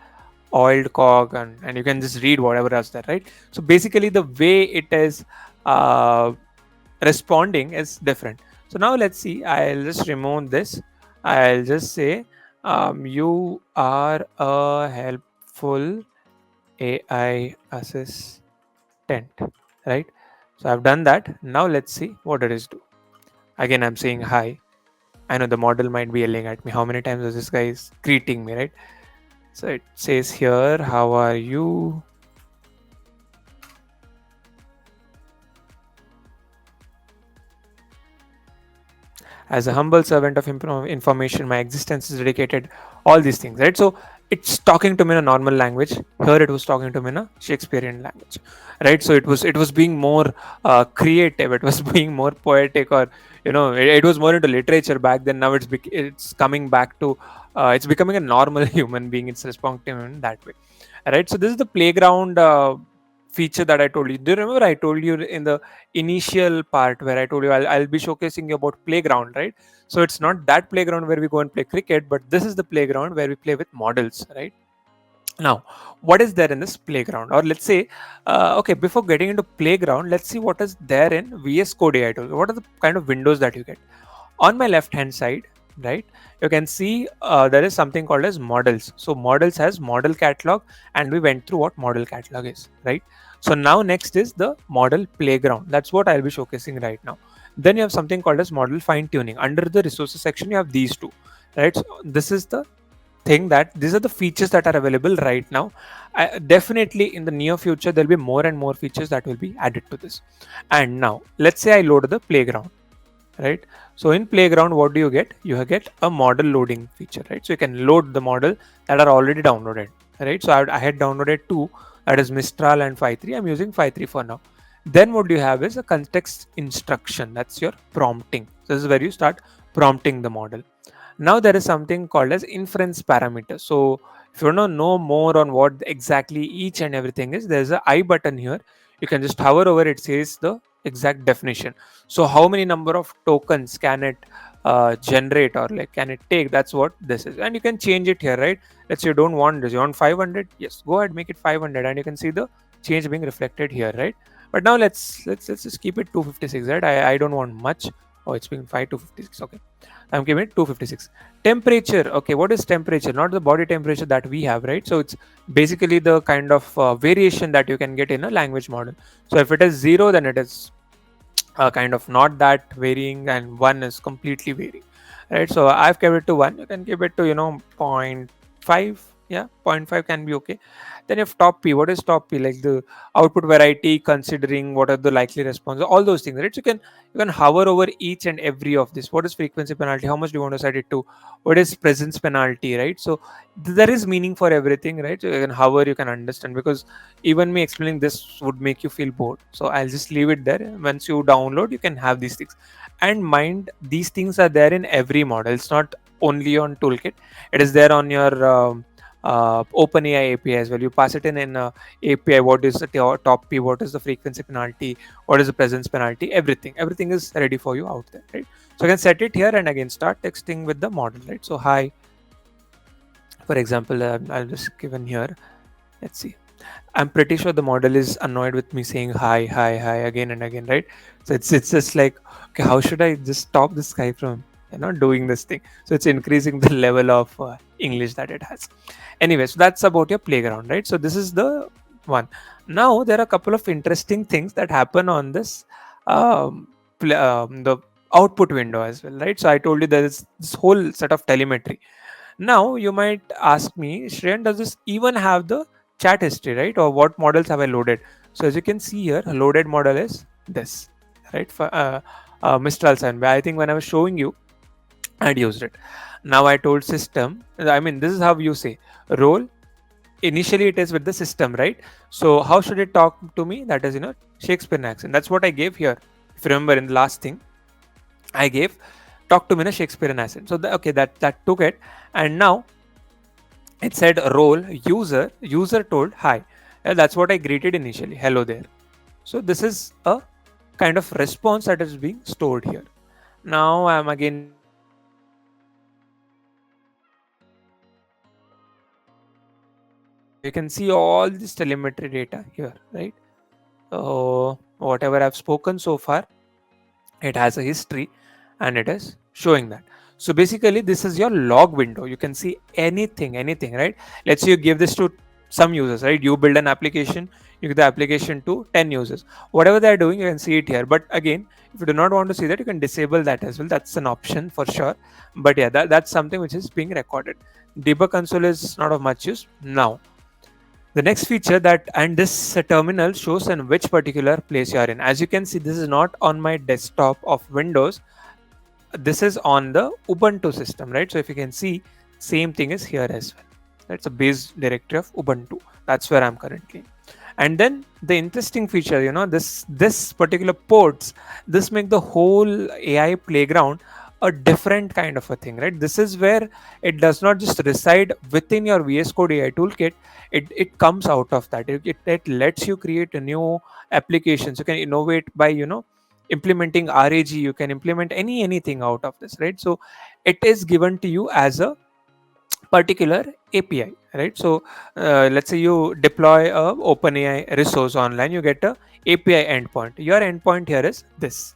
oiled cog, and you can just read whatever else there, right? So basically the way it is uh, responding is different. So now let's see, I'll just remove this. I'll just say, you are a helpful AI assistant, right? So I've done that. Now let's see what it is do. Again, I'm saying hi. I know the model might be yelling at me. How many times is this guy is greeting me, right? So it says here, how are you? As a humble servant of information, my existence is dedicated, all these things, right? So it's talking to me in a normal language. Here it was talking to me in a Shakespearean language, right? So it was being more creative, it was being more poetic, or it was more into literature back then. Now it's coming back to it's becoming a normal human being. It's responding in that way, right? So this is the playground feature that I told you. Do you remember I told you in the initial part where I told you I'll be showcasing you about playground, right? So it's not that playground where we go and play cricket, but this is the playground where we play with models, right? Now, what is there in this playground? Or let's say, okay, before getting into playground, let's see what is there in VS Code AI tool. What are the kind of windows that you get? On my left hand side, right, you can see there is something called as models. So models has model catalog, and we went through what model catalog is, right? So now next is the model playground. That's what I'll be showcasing right now. Then you have something called as model fine tuning. Under the resources section, you have these two, right? So this is the thing, that these are the features that are available right now. Definitely in the near future there'll be more and more features that will be added to this. And now let's say I load the playground, right? So in playground, what do you get? You get a model loading feature, right? So you can load the model that are already downloaded, right? So I had downloaded two, that is Mistral and 5.3. I'm using 5.3 for now. Then what you have is a context instruction. That's your prompting. So this is where you start prompting the model. Now there is something called as inference parameter. So if you want to know more on what exactly each and everything is, there's a I button here. You can just hover over it, says the exact definition. So how many number of tokens can it generate, or like can it take? That's what this is. And you can change it here, right? Let's say you don't want this, you want 500. Yes, go ahead, make it 500, and you can see the change being reflected here, right? But now let's just keep it 256, right? I don't want much. Oh, it's been 5 to 56. Okay, I'm giving it 256. Temperature. Okay, what is temperature? Not the body temperature that we have, right? So it's basically the kind of variation that you can get in a language model. So if it is zero, then it is kind of not that varying, and one is completely varying, right? So I've kept it to one. You can keep it to point 0.5. Yeah, zero point 0.5 can be okay. Then if top p, what is top p? Like the output variety, considering what are the likely response, all those things, right? So you can hover over each and every of this. What is frequency penalty? How much do you want to set it to? What is presence penalty, right? So there is meaning for everything, right? So you can hover, you can understand, because even me explaining this would make you feel bored, so I'll just leave it there. Once you download, you can have these things. And mind, these things are there in every model. It's not only on toolkit, it is there on your OpenAI API as well. You pass it in API, what is the top p, what is the frequency penalty, what is the presence penalty, everything is ready for you out there, right? So I can set it here and again start texting with the model, right? So hi, for example, I'll just give in here. Let's see. I'm pretty sure the model is annoyed with me saying hi, hi, hi again and again, right? So it's just like, okay, how should I just stop this guy from doing this thing? So it's increasing the level of English that it has. Anyway, so that's about your playground, right? So this is the one. Now there are a couple of interesting things that happen on this the output window as well, right? So I told you there is this whole set of telemetry. Now you might ask me, Shreyan, does this even have the chat history, right? Or what models have I loaded? So as you can see here, a loaded model is this, right? For Mistral Sun. I think when I was showing you, I'd used it. Now I told system. I mean, this is how you say role. Initially, it is with the system, right? So how should it talk to me? That is, Shakespearean accent. That's what I gave here. If you remember in the last thing, I gave talk to me in a Shakespearean accent. So okay, that took it, and now it said role user told hi. That's what I greeted initially, hello there. So this is a kind of response that is being stored here. Now I'm again giving it to so you can see all this telemetry data here, right? So whatever I've spoken so far, it has a history, and it is showing that. So basically this is your log window. You can see anything, right? Let's say you give this to some users, right? You build an application, you give the application to 10 users. Whatever they're doing, you can see it here. But again, if you do not want to see that, you can disable that as well. That's an option for sure. But yeah, that's something which is being recorded. Debug console is not of much use now. The next feature that, and this terminal shows in which particular place you are in. As you can see, this is not on my desktop of Windows. This is on the Ubuntu system, right? So if you can see, same thing is here as well. That's a base directory of Ubuntu. That's where I'm currently. And then the interesting feature, this particular ports, this make the whole AI playground a different kind of a thing, right? This is where it does not just reside within your VS Code AI toolkit. It comes out of that. It lets you create a new applications. You can innovate by implementing RAG. You can implement anything out of this, right? So it is given to you as a particular API, right? So let's say you deploy a OpenAI resource online, you get a API endpoint. Your endpoint here is this,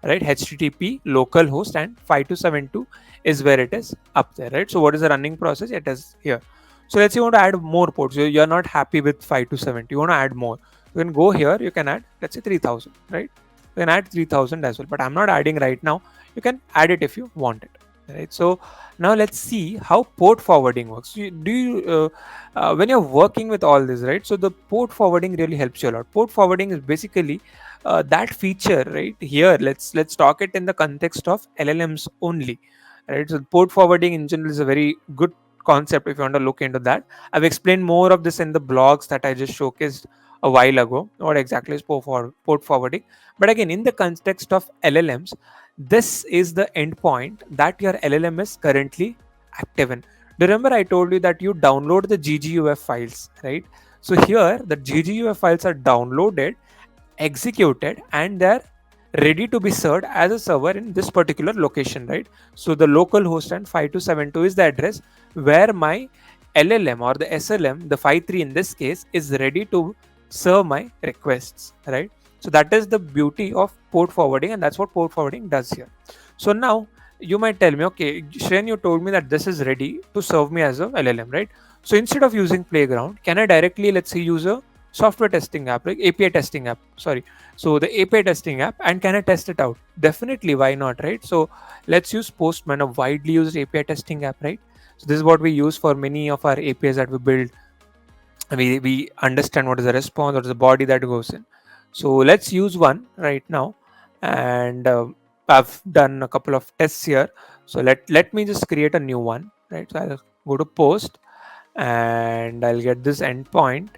right? HTTP localhost and 5272 is where it is up there, right? So what is the running process? It is here. So let's say you want to add more ports. You're not happy with 5270, you want to add more. You can go here, you can add, let's say 3000, right? You can add 3000 as well, but I'm not adding right now. You can add it if you want it, right? So now let's see how port forwarding works. When you're working with all this, right? So the port forwarding really helps you a lot. Port forwarding is basically that feature right here. Let's talk it in the context of LLMs only, right? So port forwarding in general is a very good concept if you want to look into that. I've explained more of this in the blogs that I just showcased a while ago what exactly is port forwarding. But again, in the context of LLMs, this is the endpoint that your LLM is currently active in. Remember, I told you that you download the gguf files, right? So here the gguf files are downloaded, executed, and they're ready to be served as a server in this particular location, right? So the local host and 5272 is the address where my LLM or the SLM, the 53 in this case, is ready to serve my requests, right? So that is the beauty of port forwarding, and that's what port forwarding does here. So now you might tell me, okay, Shreyan, you told me that this is ready to serve me as a LLM, right? So instead of using Playground, can I directly, let's say, use a software testing app, like API testing app? Sorry. So the API testing app, and can I test it out? Definitely, why not, right? So let's use Postman, a widely used API testing app, right? So this is what we use for many of our APIs that we build. We understand what is the response, what is the body that goes in. So let's use one right now, and I've done a couple of tests here. So let me just create a new one, right? So I'll go to post, and I'll get this endpoint.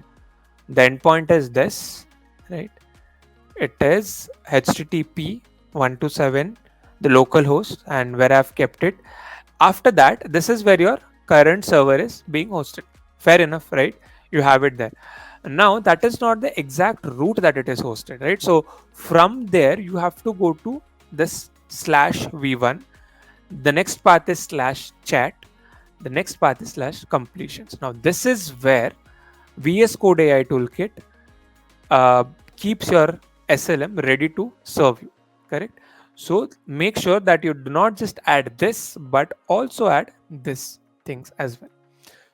The endpoint is this, right? It is HTTP 127, the local host, and where I've kept it. After that, this is where your current server is being hosted. Fair enough, right? You have it there. Now that is not the exact route that it is hosted, right? So from there you have to go to this slash v1. The next path is slash chat. The next path is slash completions. Now this is where VS Code AI Toolkit uh, keeps your SLM ready to serve you. Correct? So make sure that you do not just add this, but also add this things as well.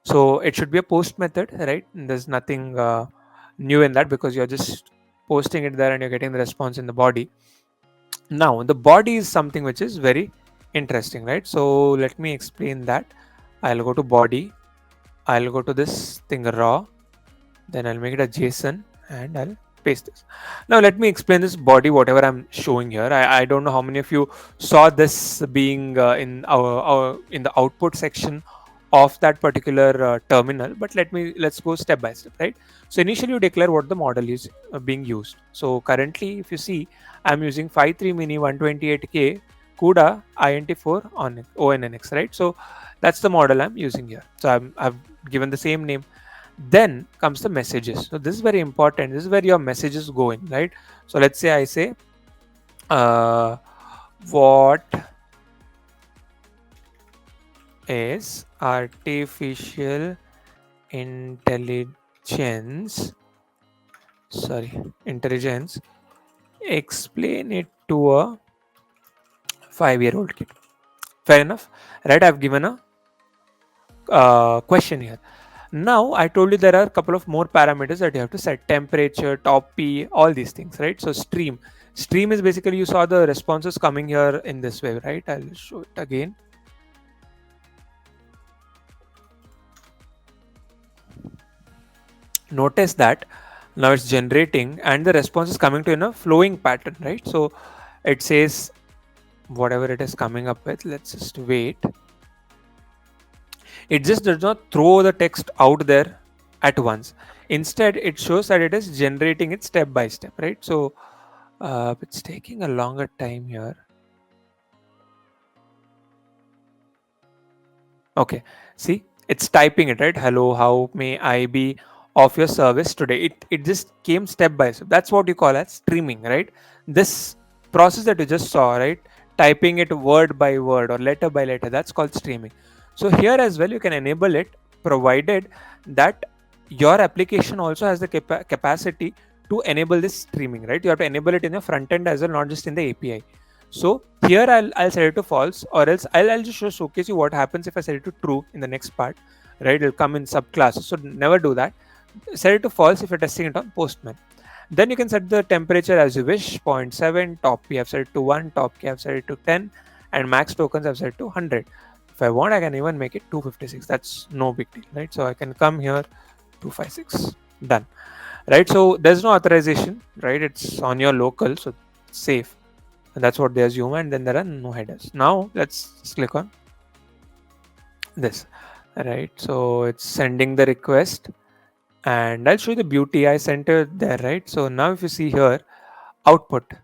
So it should be a post method, right? And there's nothing new in that, because you're just posting it there and you're getting the response in the body. Now the body is something which is very interesting, right? So let me explain that. I'll go to body. I'll go to this thing raw, then I'll make it a JSON, and I'll paste this. Now let me explain this body, whatever I'm showing here. I don't know how many of you saw this being in our in the output section of that particular terminal, but let's go step by step, right? So initially you declare what the model is being used. So currently, if you see, I'm using 53 mini 128K CUDA INT4 on ONNX, right? So that's the model I'm using here. So I've given the same name. Then comes the messages. So this is very important. This is where your messages go in, right? So let's say I say uh, what is artificial intelligence, sorry, intelligence, explain it to a 5-year-old kid. Fair enough, right? I've given a question here. Now I told you there are a couple of more parameters that you have to set: temperature, top P, all these things, right? So stream is basically, you saw the responses coming here in this way, right? I'll show it again. Notice that now it's generating and the response is coming to in a flowing pattern, right? So it says whatever it is coming up with. Let's just wait. It just does not throw the text out there at once. Instead, it shows that it is generating it step by step, right? So it's taking a longer time here. Okay, see, it's typing it, right? Hello, how may I be of your service today? It just came step by step. That's what you call as streaming, right? This process that you just saw, right? Typing it word by word or letter by letter, that's called streaming. So here as well, you can enable it, provided that your application also has the capacity to enable this streaming, right? You have to enable it in your front end as well, not just in the API. So here I'll set it to false, or else I'll just showcase you what happens if I set it to true in the next part, right? It'll come in subclasses. So never do that. Set it to false if you're testing it on Postman. Then you can set the temperature as you wish: zero point 0.7, top P I've set it to 1, top K I've set it to 10, and max tokens I've set it to 100. If I want, I can even make it 256. That's no big deal, right? So I can come here, 256, done, right? So there's no authorization, right? It's on your local, so it's safe. And that's what they assume, and then there are no headers. Now let's just click on this, right? So it's sending the request, and I'll show you the beauty. I sent it there, right? So now if you see here, output,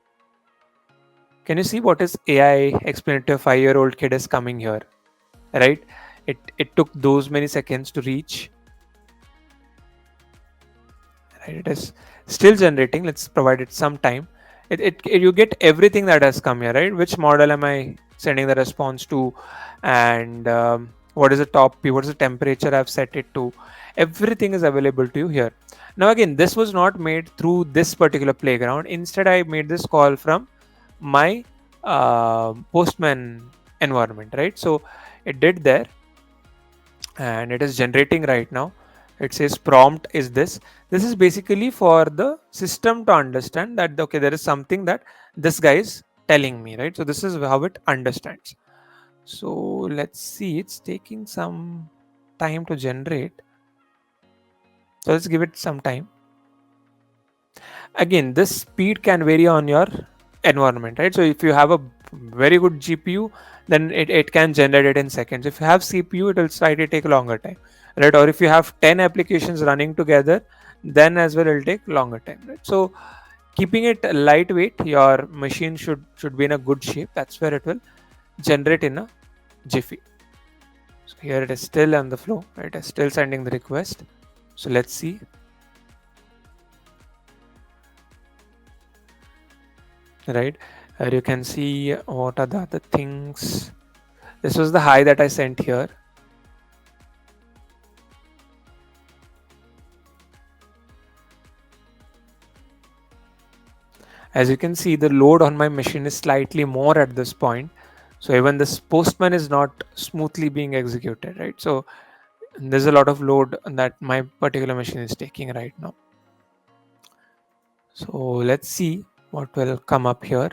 can you see what is AI explained to a 5-year-old kid is coming here, right? It took those many seconds to reach, right? It is still generating. Let's provide it some time. You get everything that has come here, right? Which model am I sending the response to, and what is the top p, what is the temperature I've set it to. Everything is available to you here. Now again, this was not made through this particular playground. Instead, I made this call from my postman environment, right? So it did there, and it is generating right now. It says prompt is this is basically for the system to understand that okay, there is something that this guy is telling me, right? So this is how it understands. So let's see, it's taking some time to generate, so let's give it some time. Again, this speed can vary on your environment, right? So if you have a very good GPU, then it can generate it in seconds. If you have CPU, it will slightly take longer time, right? Or if you have 10 applications running together, then as well it'll take longer time, right? So keeping it lightweight, your machine should be in a good shape. That's where it will generate in a jiffy. So here it is still on the flow, right? It is still sending the request. So let's see. Right, you can see what are the other things. This was the high that I sent here. As you can see, the load on my machine is slightly more at this point, so even this postman is not smoothly being executed, right? So there's a lot of load that my particular machine is taking right now. So let's see what will come up here.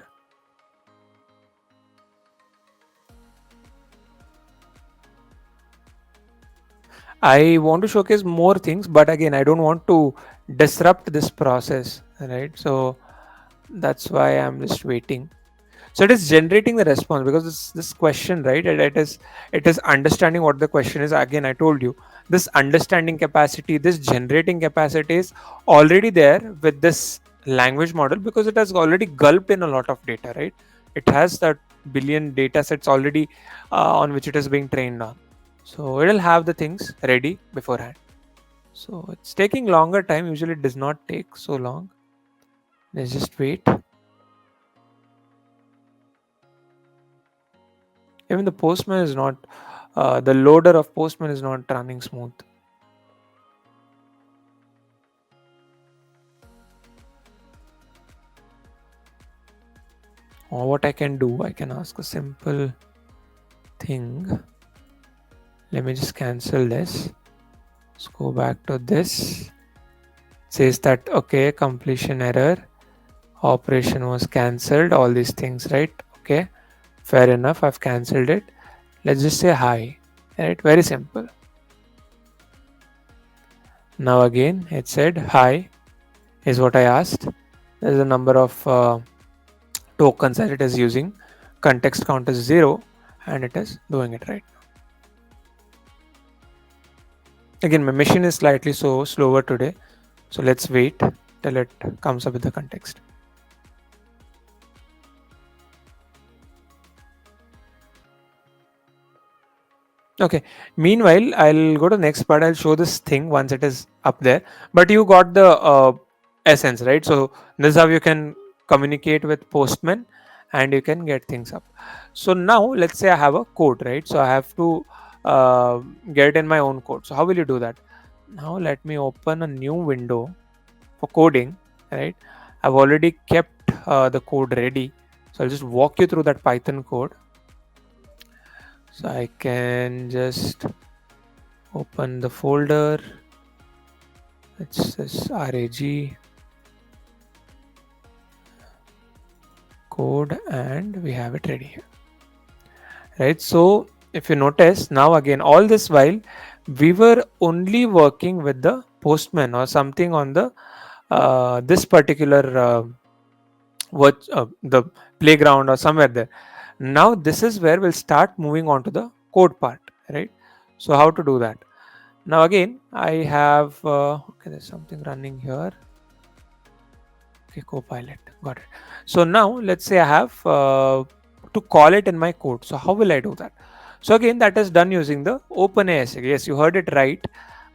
I want to showcase more things, but again, I don't want to disrupt this process, right? So that's why I'm just waiting. So it is generating the response because this question, right? It is understanding what the question is. Again, I told you this understanding capacity, this generating capacity is already there with this language model because it has already gulped in a lot of data, right? It has that billion data sets already on which it is being trained on. So it'll have the things ready beforehand. So it's taking longer time. Usually it does not take so long. Let's just wait. Even the postman is not, the loader of postman is not running smooth. Or what I can do, I can ask a simple thing. Let me just cancel this. Let's go back to this. It says that okay, completion error, operation was cancelled, all these things, right? Okay, fair enough, I've cancelled it. Let's just say hi, right? Very simple. Now again, it said hi is what I asked. There's a number of tokens that it is using. Context count is 0 and it is doing it right now. Again, my machine is slightly so slower today, so let's wait till it comes up with the context. Okay, meanwhile I'll go to the next part. I'll show this thing once it is up there, but you got the essence, right? So this is how you can communicate with postman and you can get things up. So now let's say I have a code, right? So I have to uh, get it in my own code. So how will you do that? Now let me open a new window for coding, right? I've already kept the code ready, so I'll just walk you through that Python code. So I can just open the folder. It's this RAG code and we have it ready here, right? So if you notice now, again, all this while we were only working with the postman or something on the this particular what the playground or somewhere there. Now this is where we'll start moving on to the code part, right? So how to do that? Now again, I have okay, there's something running here. Okay, Copilot, got it. So now let's say I have to call it in my code. So how will I do that? So again, that is done using the OpenAI SDK. Yes, you heard it right.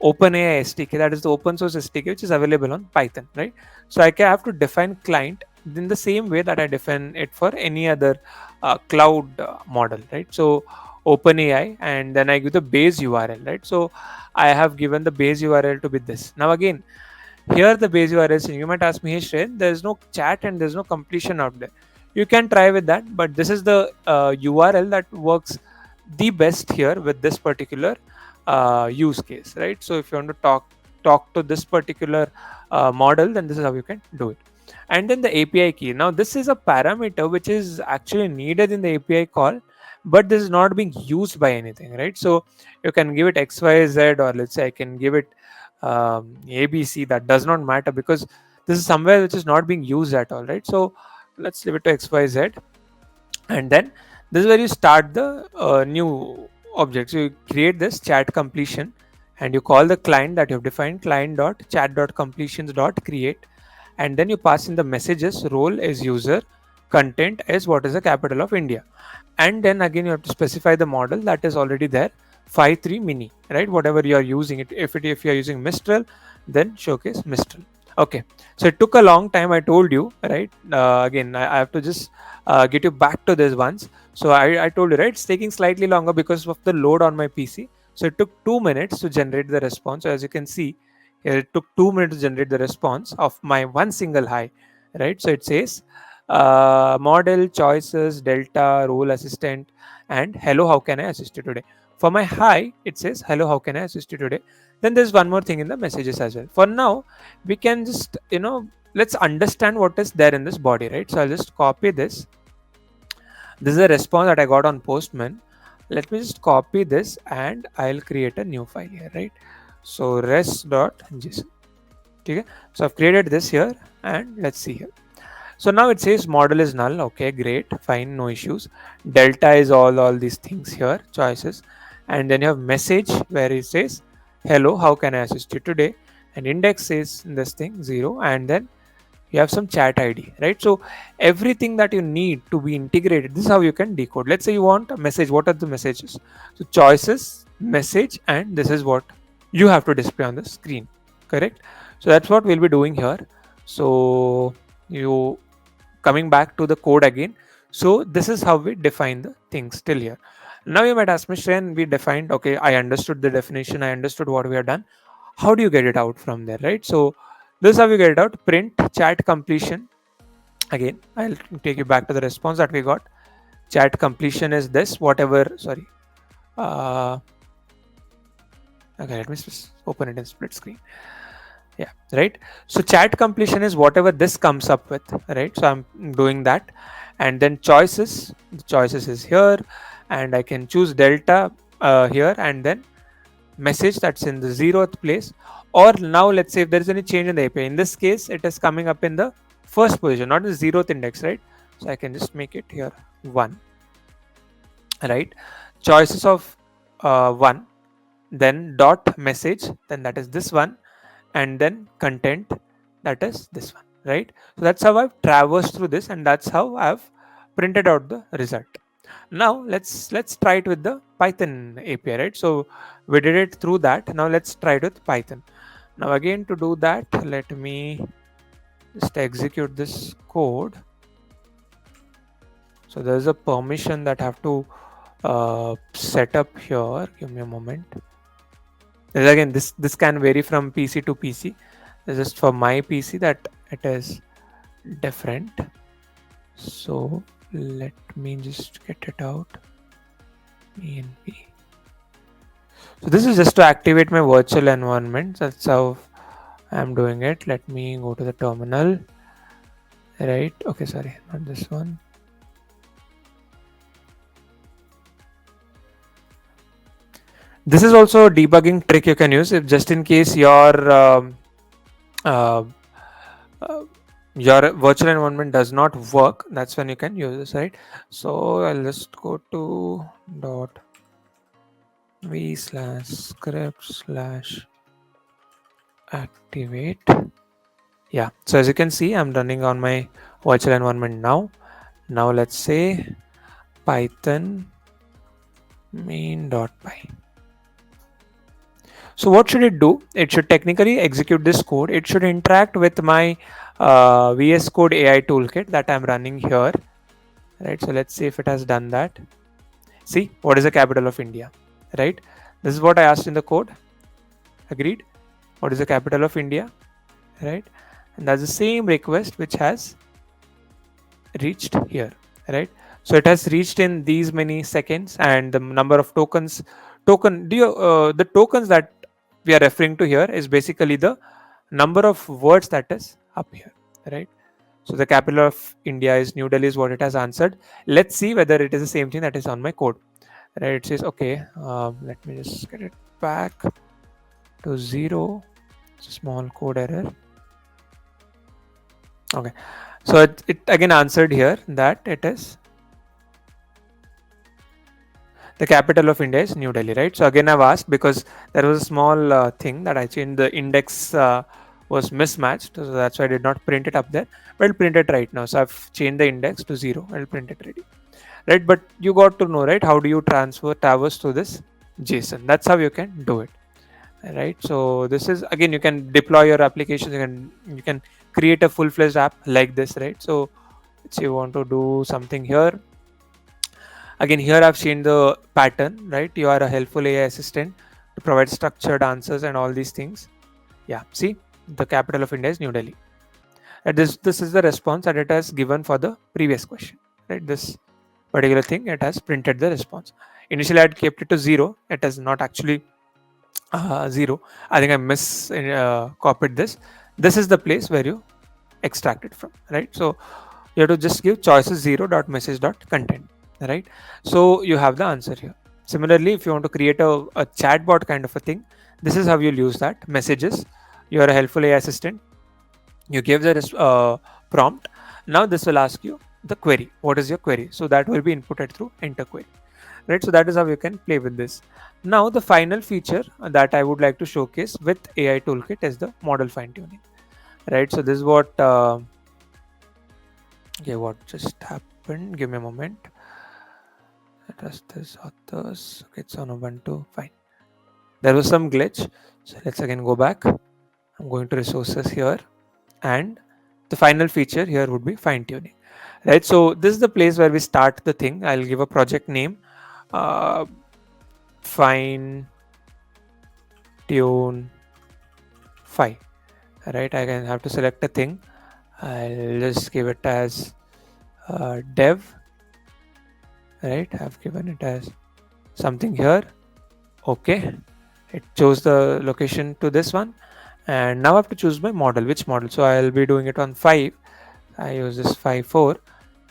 OpenAI SDK, that is the open source SDK which is available on Python, right? So I can have to define client in the same way that I define it for any other cloud model, right? So OpenAI, and then I give the base URL, right? So I have given the base URL to be this. Now again, here the base URL is, you might ask me, hey Shreyan, there is no chat and there's no completion out there. You can try with that, but this is the URL that works the best here with this particular use case, right? So if you want to talk to this particular model, then this is how you can do it. And then the API key. Now this is a parameter which is actually needed in the API call, but this is not being used by anything, right? So you can give it XYZ, or let's say I can give it ABC. That does not matter because this is somewhere which is not being used at all, right? So let's leave it to XYZ, and then this is where you start the new object. So you create this chat completion, and you call the client that you've defined, client dot chat dot completions dot create, and then you pass in the messages, role as user, content as what is the capital of India, and then again you have to specify the model that is already there, 5.3 mini, right? Whatever you are using it, if you are using Mistral, then showcase Mistral. Okay, so it took a long time, I told you, right? Again, I have to just get you back to this once. So I told you, right, it's taking slightly longer because of the load on my PC. So it took 2 minutes to generate the response. So as you can see here, it took 2 minutes to generate the response of my one single hi, right? So it says model, choices, delta, role assistant, and hello, how can I assist you today? For my hi, it says hello, how can I assist you today? Then there's one more thing in the messages as well. For now, we can just, let's understand what is there in this body, right? So I'll just copy this. This is a response that I got on Postman. Let me just copy this and I'll create a new file here, right? So res.json. Okay, so I've created this here, and let's see here. So now it says model is null. Okay, great, fine, no issues. Delta is all these things here, choices, and then you have message where it says hello, how can I assist you today? And index is this thing 0, and then you have some chat ID, right? So everything that you need to be integrated, this is how you can decode. Let's say you want a message. What are the messages? So choices, message, and this is what you have to display on the screen, correct? So that's what we'll be doing here. So you coming back to the code again. So this is how we define the things till here. Now you might ask me, Shreyan, we defined, okay, I understood the definition, I understood what we have done. How do you get it out from there, right? So this is how we get it out. Print chat completion. Again, I'll take you back to the response that we got. Chat completion is this, whatever, sorry. Uh, okay, let me open it in split screen. Yeah, right. So chat completion is whatever this comes up with, right? So I'm doing that. And then choices, the choices is here, and I can choose delta here, and then message, that's in the 0th place. Or now let's say if there is any change in the API, in this case it is coming up in the first position, not the 0th index, right? So I can just make it here 1, right? Choices of 1, then dot message, then that is this one, and then content, that is this one, right? So that's how I've traversed through this, and that's how I've printed out the result. Now let's try it with the Python API, right? So we did it through that. Now let's try it with Python. Now again, to do that, let me just execute this code. So there's a permission that I have to set up here. Give me a moment. Again, this can vary from PC to PC. This is for my PC that it is different. So let me just get it out. ENP. So this is just to activate my virtual environment. That's how I'm doing it. Let me go to the terminal. Right. Okay, sorry, not this one. This is also a debugging trick you can use if just in case uh, your virtual environment does not work. That's when you can use this, right? So I'll just go to v/script/activate. Yeah, so as you can see, I'm running on my virtual environment now. Now let's say python main.py. So what should it do? It should technically execute this code. It should interact with my VS Code AI toolkit that I'm running here, right? So let's see if it has done that. See, what is the capital of India, right? This is what I asked in the code. Agreed. What is the capital of India, right? And that's the same request which has reached here, right? So it has reached in these many seconds, and the number of token do you, the tokens that we are referring to here is basically the number of words that is up here, right? So the capital of India is New Delhi is what it has answered. Let's see whether it is the same thing that is on my code, right? It says okay, let me just get it back to zero. It's a small code error. Okay, so it again answered here that it is the capital of India is New Delhi, right? So again, I've asked because there was a small thing that I changed. The index was mismatched, so that's why I did not print it up there. But I'll print it right now. So I've changed the index to zero. I'll print it ready, right? But you got to know, right? How do you transfer towers to this JSON? That's how you can do it, right? So this is again, you can deploy your applications. You can create a full-fledged app like this, right? So let's say you want to do something here. Again, here I've seen the pattern, right? You are a helpful AI assistant to provide structured answers and all these things. Yeah, see, the capital of India is New Delhi. And this is the response that it has given for the previous question, right? This particular thing, it has printed the response. Initially, I had kept it to zero. It has not actually zero. I think I copied this. This is the place where you extract it from, right? So you have to just give choices 0.message.content, right? So you have the answer here. Similarly, if you want to create a chatbot kind of a thing, this is how you'll use that. Messages, you are a helpful AI assistant, you give the prompt. Now this will ask you the query. What is your query? So that will be inputted through enter query, right? So that is how you can play with this. Now the final feature that I would like to showcase with AI toolkit is the model fine tuning, right? So this is what okay, what just happened? Give me a moment. Trust this authors. Okay, it's on Ubuntu. Fine. There was some glitch. So let's again go back. I'm going to resources here, and the final feature here would be fine tuning. Right. So this is the place where we start the thing. I'll give a project name. Uh, fine tune 5. Right. I can have to select a thing. I'll just give it as dev. Right. I've given it as something here. Okay, it chose the location to this one, and now I have to choose my model. Which model? So I'll be doing it on 5. I use this 5.4,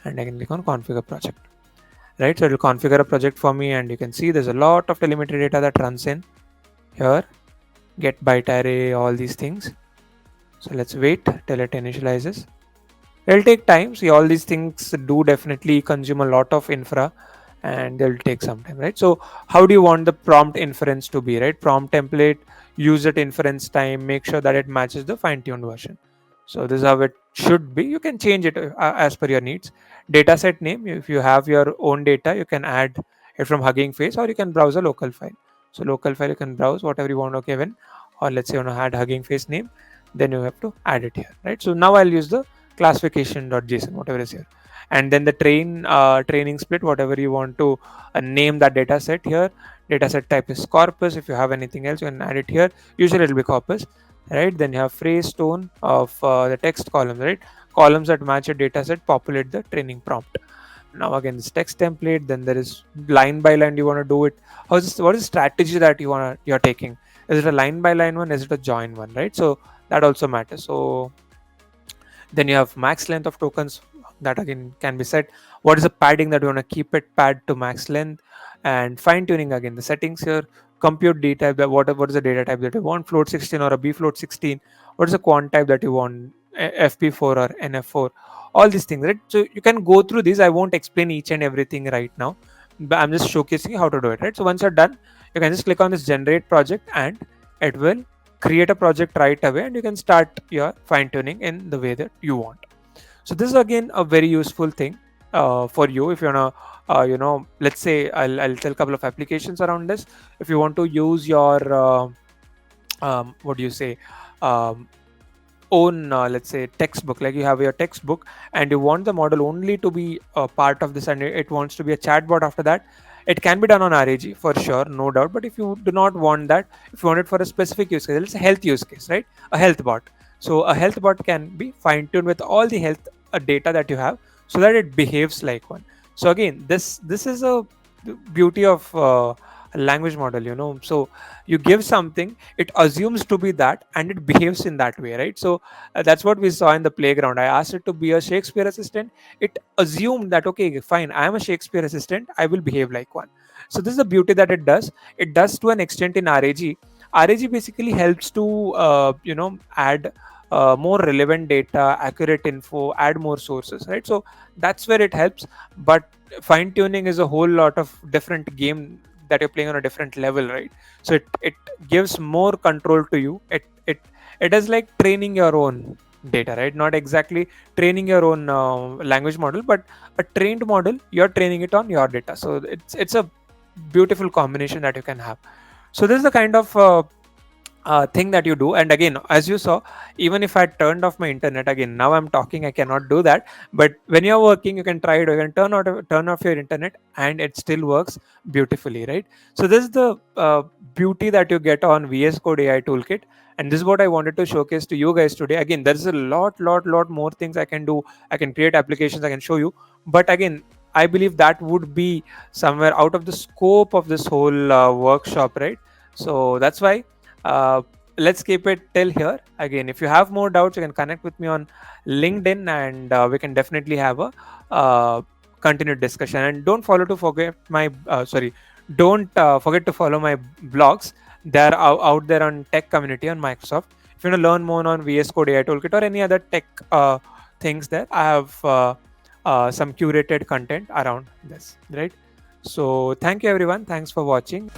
and I can click on configure project, right? So it will configure a project for me, and you can see there's a lot of telemetry data that runs in here, get byte array, all these things. So let's wait till it initializes. It'll take time. See, all these things do definitely consume a lot of infra, and they'll take some time, right? So how do you want the prompt inference to be, right? Prompt template, use it inference time, make sure that it matches the fine-tuned version. So this is how it should be. You can change it as per your needs. Dataset name, if you have your own data, you can add it from Hugging Face, or you can browse a local file. So local file, you can browse whatever you want to given, or let's say you want to add Hugging Face name, then you have to add it here, right? So now I'll use the classification.json, whatever is here, and then the training split, whatever you want to name that data set here. Data set type is corpus. If you have anything else, you can add it here. Usually it will be corpus, right? Then you have phrase tone of the text column, right? Columns that match your data set populate the training prompt. Now again, this text template, then there is line by line, you want to do it. What is the strategy that you're taking? Is it a line by line one? Is it a join one, right? So that also matters. So then you have max length of tokens, that again can be set. What is the padding that you want to keep it pad to max length? And fine tuning, again the settings here. Compute d type, that what is the data type that you want, float 16 or a b float 16? What is the quant type that you want, fp4 or nf4? All these things, right? So you can go through these. I won't explain each and everything right now, but I'm just showcasing how to do it, right? So once you're done, You can just click on this generate project and it will create a project right away, and you can start your fine tuning in the way that you want. So this is again a very useful thing for you if you wanna, let's say I'll tell a couple of applications around this. If you want to use your what do you say, um, own let's say textbook, like you have your textbook and you want the model only to be a part of this and it wants to be a chatbot after that, it can be done on RAG for sure, no doubt. But if you do not want that, if you want it for a specific use case, it's a health use case, right? A health bot. So a health bot can be fine tuned with all the health data that you have so that it behaves like one. So again, this is a beauty of language model, so you give something, it assumes to be that, and it behaves in that way, right? So that's what we saw in the playground. I asked it to be a Shakespeare assistant. It assumed that, okay, fine, I am a Shakespeare assistant, I will behave like one. So this is the beauty that it does to an extent in RAG basically helps to add more relevant data, accurate info, add more sources, right? So that's where it helps. But fine tuning is a whole lot of different game that you're playing on a different level, right? So it gives more control to you. It is like training your own data, right? Not exactly training your own language model, but a trained model, you're training it on your data. So it's a beautiful combination that you can have. So this is the kind of thing that you do. And again, as you saw, even if I turned off my internet, again, now I'm talking, I cannot do that. But when you're working, you can try it. You can turn off your internet and it still works beautifully, right? So this is the beauty that you get on VS Code AI toolkit. And this is what I wanted to showcase to you guys today. Again, there's a lot more things I can do. I can create applications, I can show you. But again, I believe that would be somewhere out of the scope of this whole workshop, right? So that's why uh, let's keep it till here. Again, if you have more doubts, you can connect with me on LinkedIn, and we can definitely have a continued discussion. And don't forget to follow my blogs. They're out there on tech community on Microsoft. If you want to learn more on VS Code AI Toolkit or any other tech things, there I have some curated content around this, right? So thank you everyone, thanks for watching.